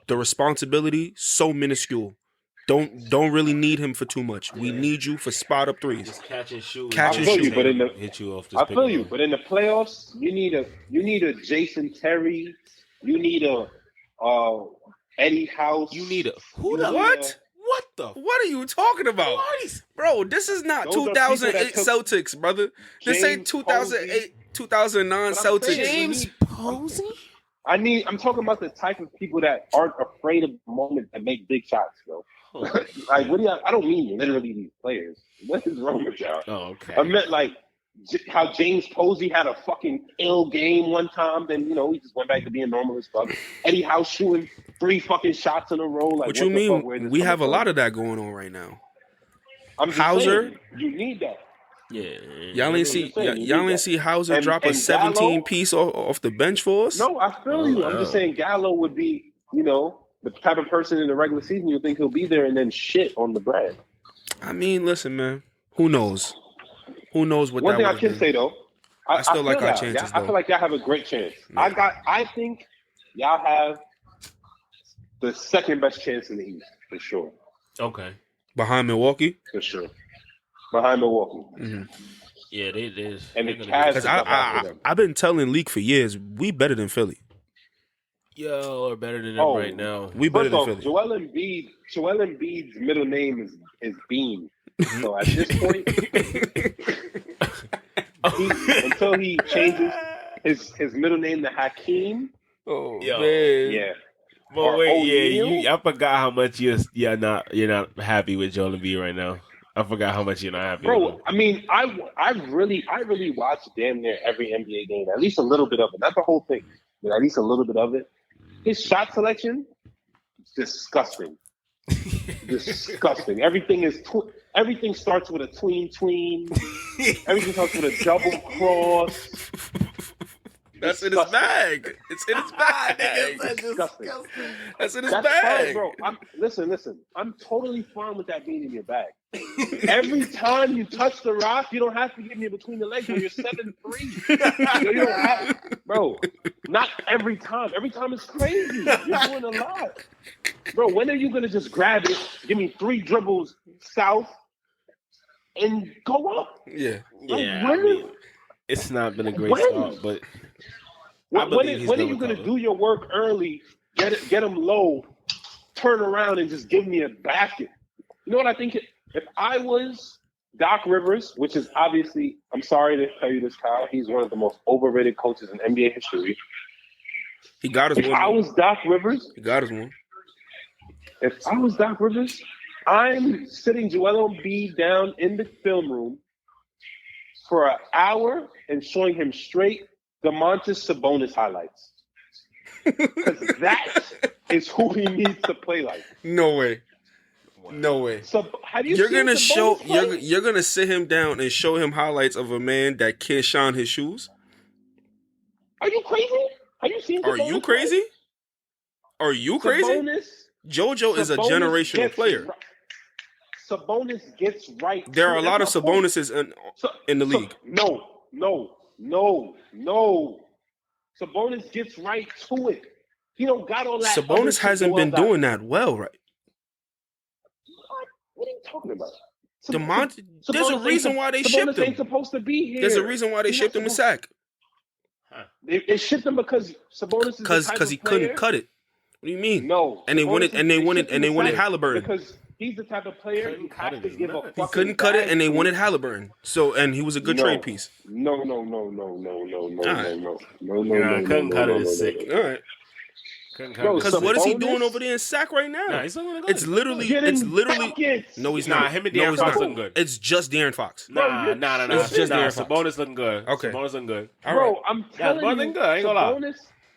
the responsibility so minuscule. Don't really need him for too much. We need you for spot up threes. Just catch and shoot. Catch I feel you, but in the hit you off this. I feel you, but in the playoffs, you need a Jason Terry, you need a Eddie House, You need a who the What? What the? What are you talking about? What is? Bro, this is not Those are 2008 people that Celtics, brother. This ain't James 2008, 2009 But I'm saying- Celtics. James Posey? I'm talking about the type of people that aren't afraid of the moment and make big shots, bro. Like, what do y'all? I don't mean literally these players. What is wrong with y'all? Oh, okay. I meant like how James Posey had a fucking ill game one time, then he just went back to being normal as fuck. Eddie House shooting 3 fucking shots in a row. Like, What you mean? Where this We have a coming lot from? of that going on right now. I'm just Hauser? saying, you need that. Yeah. Y'all ain't see saying, you y'all need ain't that. see Hauser And- drop a and 17 Gallo? piece off the bench for us. No, I feel you. wow. I'm just saying Gallo would be, the type of person in the regular season you think he'll be there and then shit on the bread. I mean, listen, man. Who knows? Who knows what One that thing I would can have say been? though, I still like feel our y'all. chances, I though. feel like y'all have a great chance. Yeah. I think y'all have the second best chance in the East for sure. Okay. Behind Milwaukee. For sure. Behind Milwaukee. Yeah, they And the they're gonna Cavs- get- Because I- I've been telling Leak for years, we better than Philly. Yo, are better than them Oh. right now. We better First than off, Philly. Joel Embiid's middle name is Bean. So at this point, until he changes his middle name to Hakeem, Oh, Yo. man. yeah. But Or wait, O'Neal? I forgot how much you're not happy with Joel Embiid right now. I forgot how much you're not happy with Bro, him. I mean, I really watched damn near every NBA game, at least a little bit of it. Not the whole thing, but at least a little bit of it. His shot selection, disgusting. Disgusting. Everything starts with a tween. Everything starts with a double cross. That's in his bag. It's in his bag. That's disgusting. That's in his That's bag. fine, bro. Listen. I'm totally fine with that being in your bag. Every time you touch the rock, you don't have to give me between the legs when you're 7'3". You don't have, bro. Not every time. Every time is crazy. You're doing a lot, bro. When are you gonna just grab it, give me 3 dribbles south, and go up? Yeah. Yeah, Like, I mean, it's not been a great start, but I believe he's when are gonna you going to recover. do your work early, get them low, turn around and just give me a basket? You know what I think? If I was Doc Rivers, which is obviously, I'm sorry to tell you this, Kyle, he's one of the most overrated coaches in NBA history. He got his If one. I was Doc Rivers, He got his one. if I was Doc Rivers, I'm sitting Joel Embiid down in the film room for an hour and showing him straight DeMontis Sabonis highlights. Because that is who he needs to play like. No way. No way. So have you You're seen gonna Sabonis show play? you're gonna sit him down and show him highlights of a man that can't shine his shoes? Are you crazy? Have you seen Are Sabonis you play? crazy? Are you crazy? JoJo is a Sabonis generational gets player. Sabonis gets right. There are a That's lot of my point. Sabonis's in the league. No. Sabonis gets right to it. He don't got all that. Sabonis hasn't been doing that well, right? What are you talking about? There's a reason why they shipped Sabonis ain't him. supposed to be here. There's a reason why they He's shipped not him to supposed- sack. They shipped him because Sabonis is the type Because he of player- couldn't cut it. What do you mean? No. And they wanted shipped him to sack Halliburton. Because he's the type of player you have to give a fucking He couldn't cut it, bag and they to. wanted Halliburton. And he was a good trade piece. No. Couldn't cut it is sick. All right. Bro, Because what is he Sabonis- doing over there in sack right now? Nah, he's still gonna go. It's literally. buckets. No, he's Nah, not. him and No, De'Aaron he's Fox not. looking good. It's just De'Aaron Fox. Nah. It's just De'Aaron Fox. Sabonis looking good. Okay. Sabonis looking good. All Bro, right. I'm telling Sabonis you, looking good. I ain't gonna lie. Sabonis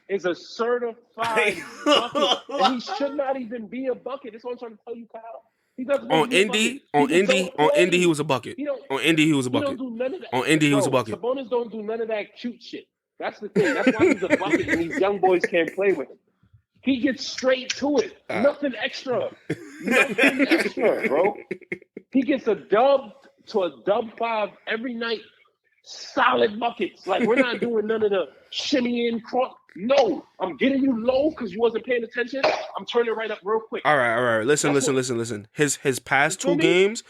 is a certified bucket, and he should not even be a bucket. That's what I'm trying to tell you, Kyle. He doesn't On be a Indy, bucket. on He just Indy, don't on play. Indy, he was a bucket. He don't- On Indy, he was a He don't bucket. do none of that. On Indy, he was a Bro, bucket. Sabonis don't do none of that cute shit. That's the thing. That's why he's a bucket, and these young boys can't play with him. He gets straight to it. Nothing extra. Nothing extra, bro. He gets a dub to a dub 5 every night. Solid buckets. Like, we're not doing none of the shimmying cross. No, I'm getting you low because you wasn't paying attention. I'm turning right up real quick. All right. Listen. That's His past You two feel me? games,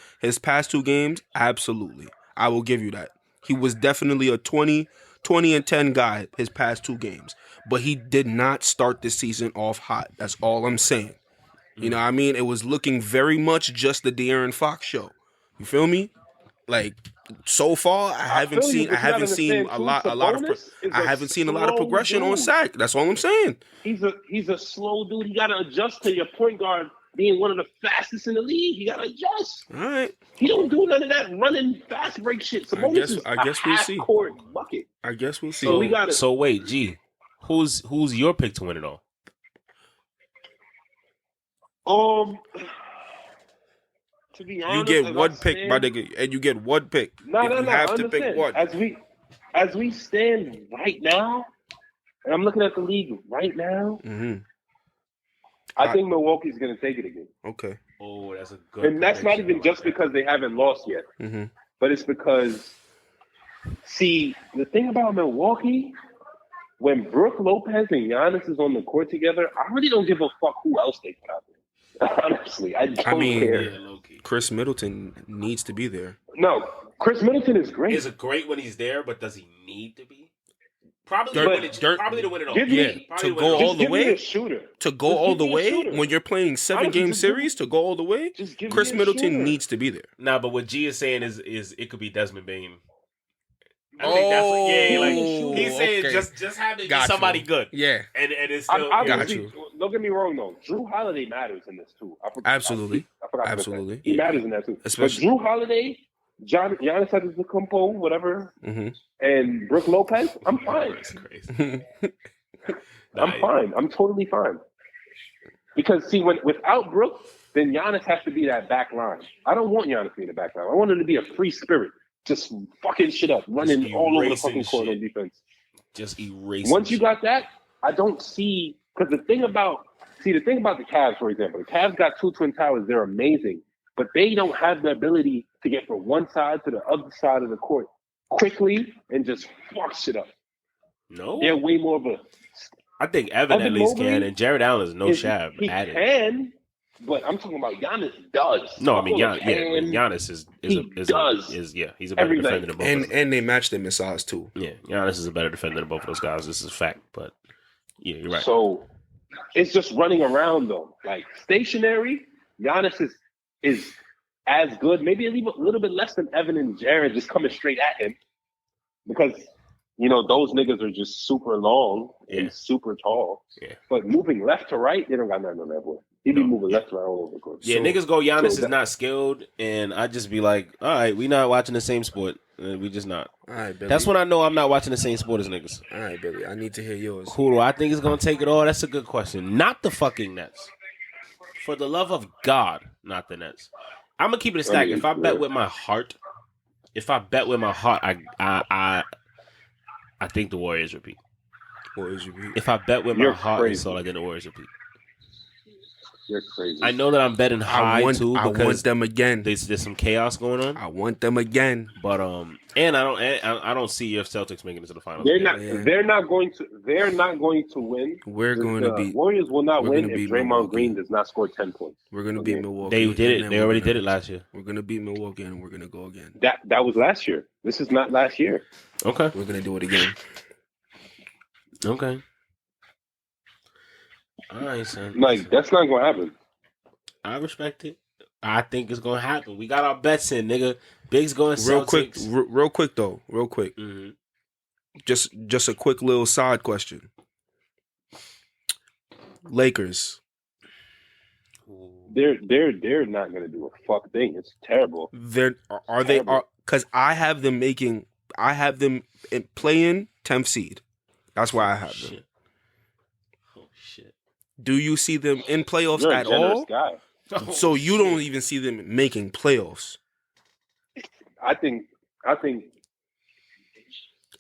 absolutely. I will give you that. He was definitely a 20 and 10 guy his past 2 games. But he did not start the season off hot. That's all I'm saying. You know what I mean? It was looking very much just the De'Aaron Fox show. You feel me? Like, so far, I haven't seen a lot of progression on sack. That's all I'm saying. He's a slow dude. He gotta adjust to your point guard being one of the fastest in the league. He gotta adjust. All right. He don't do none of that running fast break shit. Sabonis I guess we'll see. Court bucket. I guess we'll see. So we got it. So wait, G, who's your pick to win it all? To be You honest, get one pick, my nigga, and you get one pick. No. You have to Understand. pick one. As we stand right now, and I'm looking at the league right now, Mm-hmm. I think Milwaukee's gonna take it again. Okay. Oh, that's a good. And that's not prediction. even just because they haven't lost yet, Mm-hmm. but it's because, see, the thing about Milwaukee, when Brook Lopez and Giannis is on the court together, I really don't give a fuck who else they put out there. Honestly, I don't care. Yeah, low-key. Chris Middleton needs to be there. No, Chris Middleton is great. Is it great when he's there, but does he need to be? Probably Dirt- to win it. Dirt- Probably to win it all. Give me- Yeah, Probably to win go it all Just the give me way. a shooter. To go Just all give the me a way shooter. when you're playing Honestly, 7-game just give- series, to go all the way, Just give Chris me a Middleton shooter. needs to be there. Nah, but what G is saying is it could be Desmond Bain. I think that's what, he's saying okay. just have to get Got you. somebody good. Yeah, And it's still Obviously, you. don't get me wrong though. Drew Holiday matters in this too. Absolutely. I forgot to Absolutely. mention. He matters in that too. Especially- But Drew Holiday, Giannis Antetokounmpo, whatever, Mm-hmm. and Brook Lopez, I'm fine. That's crazy. I'm fine. I'm totally fine. Because see, without Brook, then Giannis has to be that back line. I don't want Giannis to be in the back line. I want him to be a free spirit, just fucking shit up, running all over the fucking court shit. on defense. Just erase. Once you got that, I don't see because the thing about the Cavs, for example, the Cavs got two twin towers. They're amazing, but they don't have the ability to get from one side to the other side of the court quickly and just fuck shit up. No, they're way more of a. I think Evan at least can, and Jared Allen is no shab. He can, but I'm talking about Giannis does. No, I mean Giannis is he's a better defender than both of them. And they match them in size too. Yeah, Giannis is a better defender than both of those guys. This is a fact, but yeah, you're right. So it's just running around though. Like stationary, Giannis is as good, maybe a little bit less than Evan and Jared just coming straight at him. Because those niggas are just super long and super tall. Yeah. But moving left to right, they don't got nothing on that boy. He be moving left to right all over the court. Yeah, niggas go Giannis is not skilled, and I just be like, all right, we not watching the same sport. We just not. All right, Billy. That's when I know I'm not watching the same sport as niggas. All right, Billy. I need to hear yours. Who do I think is going to take it all? That's a good question. Not the fucking Nets. For the love of God, not the Nets. I'm going to keep it a stack. If I bet with my heart, I think the Warriors repeat. If I bet with my heart, it's all I think the Warriors repeat. You're crazy. I know that I'm betting high too because I want them again. There's some chaos going on. I want them again. But and I don't see your Celtics making it to the finals. They're not going to win. We're going to beat Warriors will not win if Draymond Green does not score 10 points. We're going to beat Milwaukee. They did it. They already did it last year. We're going to beat Milwaukee and we're going to go again. That was last year. This is not last year. Okay. We're going to do it again. Okay. All right, son. Like, that's not going to happen. I respect it. I think it's going to happen. We got our bets in, nigga. Big's going Celtics. Real quick, though. Real quick. Mm-hmm. Just a quick little side question. Lakers. They're not going to do a fuck thing. It's terrible. Are they? Because I have them playing 10th seed. That's why I have them. Oh shit! Do you see them in playoffs You're at a generous all? Guy. So you don't even see them making playoffs. I think,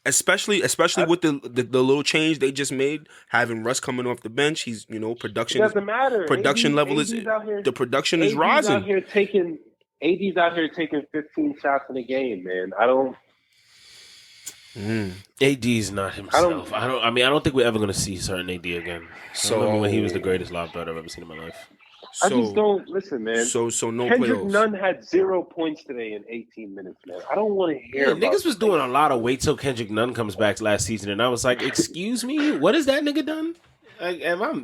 especially with the little change they just made, having Russ coming off the bench. He's production. It doesn't matter. Production level is the production is rising. AD's out here taking 15 shots in a game, man. I don't. AD's not himself. I don't think we're ever going to see certain AD again. So I remember when he was the greatest lob threat I've ever seen in my life. I just don't listen, man. So no Kendrick playoffs. Nunn had 0 points today in 18 minutes, man. I don't want to hear. Niggas was doing a lot of wait till Kendrick Nunn comes back last season, and I was like, "Excuse me, what has that nigga done? Like,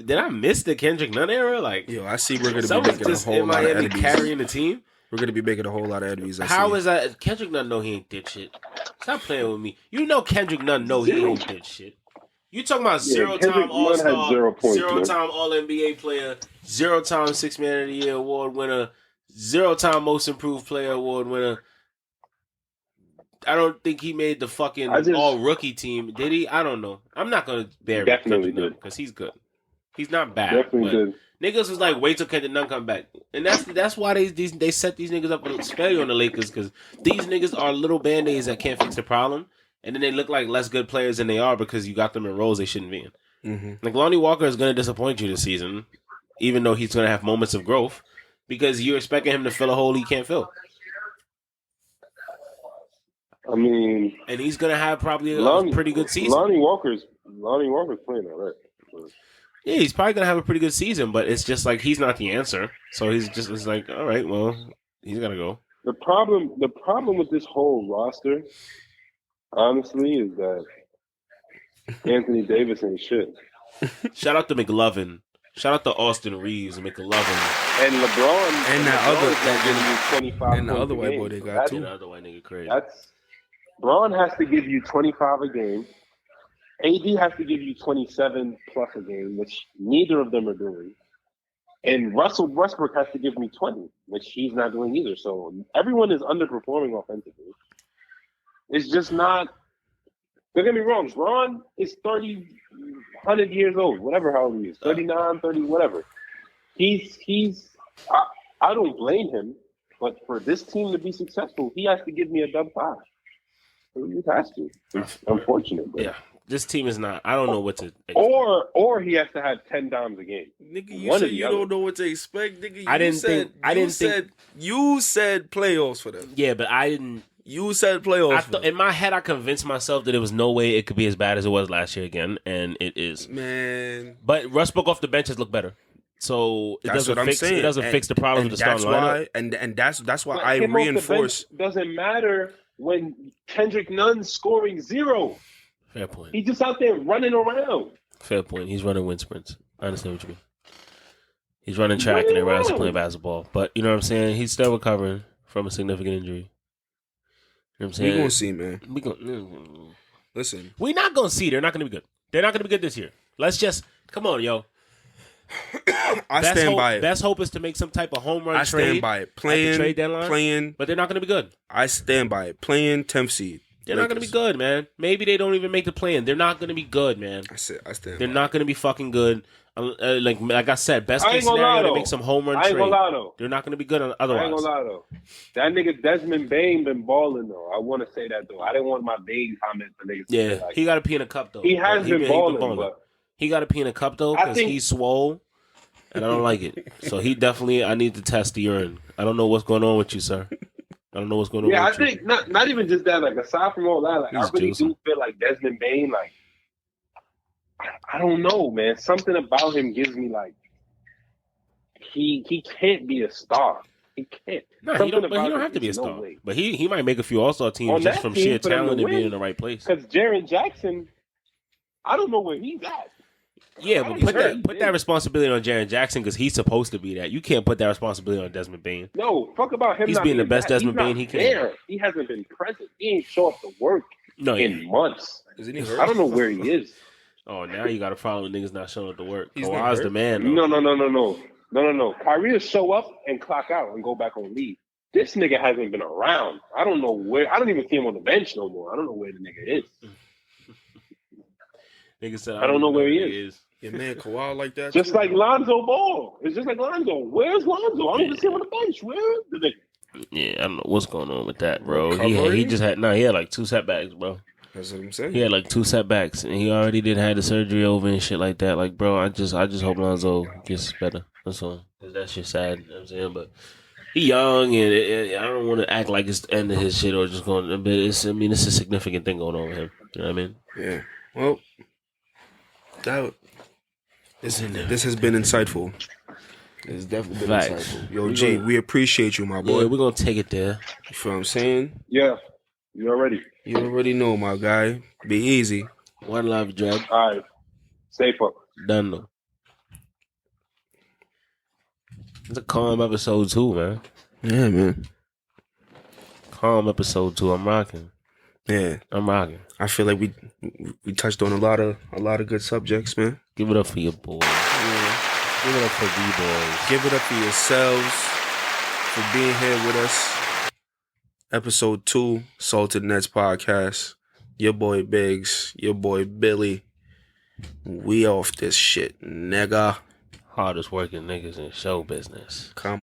did I miss the Kendrick Nunn era? Like, yo, I see we're gonna be making a whole lot of enemies. Carrying the team. We're gonna be making a whole lot of enemies. How is that? Kendrick Nunn know he ain't did shit. Stop playing with me. You know Kendrick Nunn know he ain't did shit. You talking about zero-time All-Star, 0-time All-NBA player, 0-time Six-Man of the Year award winner, 0-time Most Improved Player award winner. I don't think he made the fucking all-rookie team. Did he? I don't know. I'm not going to bear definitely did because he's good. He's not bad. Definitely did. Niggas was like, wait till Kendrick Nunn come back. And that's why they set these niggas up with a spell on the Lakers because these niggas are little Band-Aids that can't fix the problem. And then they look like less good players than they are because you got them in roles they shouldn't be in. Mm-hmm. Like Lonnie Walker is going to disappoint you this season, even though he's going to have moments of growth, because you're expecting him to fill a hole he can't fill. I mean, and he's going to have probably a pretty good season. Lonnie Walker's playing all right. Yeah, he's probably going to have a pretty good season, but it's just like he's not the answer. So it's like, all right, well, he's got to go. The problem with this whole roster, honestly, is that Anthony Davis ain't shit. Shout out to McLovin. Shout out to Austin Reeves and McLovin. And LeBron. And that other 25 and the other white boy they got too. The other white nigga crazy. Braun has to give you 25 a game. AD has to give you 27 plus a game, which neither of them are doing. And Russell Westbrook has to give me 20, which he's not doing either. So everyone is underperforming offensively. It's just not. Don't get me wrong. Braun is 30, 100 years old, whatever, how old he is, 39, 30, whatever. I don't blame him, but for this team to be successful, he has to give me a dub 5. He has to. It's unfortunate. But. Yeah, This team is not. I don't know what to expect. Or he has to have 10 dimes a game. Nigga, you One or said the you other. don't know what to expect, nigga. You said playoffs for them. Yeah, but I didn't. You said playoffs. In my head, I convinced myself that there was no way it could be as bad as it was last year again, and it is. Man, but Westbrook off the bench has looked better, so that's what I'm saying. It doesn't fix the problem with the starting lineup. And that's why But I him off the reinforce. bench doesn't matter when Kendrick Nunn's scoring 0. Fair point. He's just out there running around. Fair point. He's running wind sprints. I understand what you mean. He's running track and everybody else is playing basketball. But you know what I'm saying? He's still recovering from a significant injury. You know what I'm saying? We're going to see, man. Listen. We're not going to see. They're not going to be good. They're not going to be good this year. Let's just, come on, yo. I stand by it. Best hope is to make some type of home run trade. I stand by it. At the trade deadline. But they're not going to be good. I stand by it. Playing 10th seed. They're not going to be good, man. Maybe they don't even make the play-in. They're not going to be good, man. I stand. They're not going to be fucking good. Like I said, best case scenario, they make some home run trade. They're not going to be good otherwise. I ain't gonna lie though. That nigga Desmond Bane been balling though. I want to say that though. I didn't want my Bane comment for niggas. Yeah, like, he got to pee in a cup though. He has been balling. But he got to pee in a cup though because he's swole, and I don't like it. So he definitely. I need to test the urine. I don't know what's going on with you, sir. I don't know what's going on. Yeah, with I think not even just that. Like aside from all that, like I really do feel like Desmond Bane. Like I don't know, man. Something about him gives me like he can't be a star. He can't. No, he don't have to be a star. But he might make a few All-Star teams just from sheer talent and being in the right place. Because Jaren Jackson, I don't know where he's at. Yeah, but put that responsibility on Jaren Jackson because he's supposed to be that. You can't put that responsibility on Desmond Bane. No, fuck about him. He's being the best Desmond Bane he can. He hasn't been present. He ain't show up to work in months. Isn't he hurt? I don't know where he is. Oh, now you got a problem with niggas not showing up to work. Kawhi's the man. Though. No. Kyrie will show up and clock out and go back on leave. This nigga hasn't been around. I don't know where. I don't even see him on the bench no more. I don't know where the nigga is. Nigga said, I don't know where he is. Yeah, man, Kawhi like that. Just like Lonzo Ball. It's just like Lonzo. Where's Lonzo? I don't even see him on the bench. Where is the nigga? Yeah, I don't know what's going on with that, bro. He just had he had like 2 setbacks, bro. That's what I'm saying. He had like 2 setbacks, and he already had the surgery over and shit like that. Like, bro, I just hope Lonzo gets better. That's all. Cause that shit's sad. You know what I'm saying, but he young, and I don't want to act like it's the end of his shit or just going. But it's a significant thing going on with him. You know what I mean? Yeah. Well, this has been insightful. It's definitely been insightful. Yo, G, we appreciate you, my boy. Yeah, we're gonna take it there. You feel what I'm saying? Yeah. You already know, my guy. Be easy. One love, Drag. All right. Safe up. Done though. It's a calm episode 2, man. Yeah, man. Calm episode 2. I'm rocking. Yeah, I'm rocking. I feel like we touched on a lot of good subjects, man. Give it up for your boys. Yeah. Give it up for D-boys. Give it up for yourselves for being here with us. Episode 2, Salted Nets Podcast. Your boy Biggs, your boy Billy. We off this shit, nigga. Hardest working niggas in show business. Come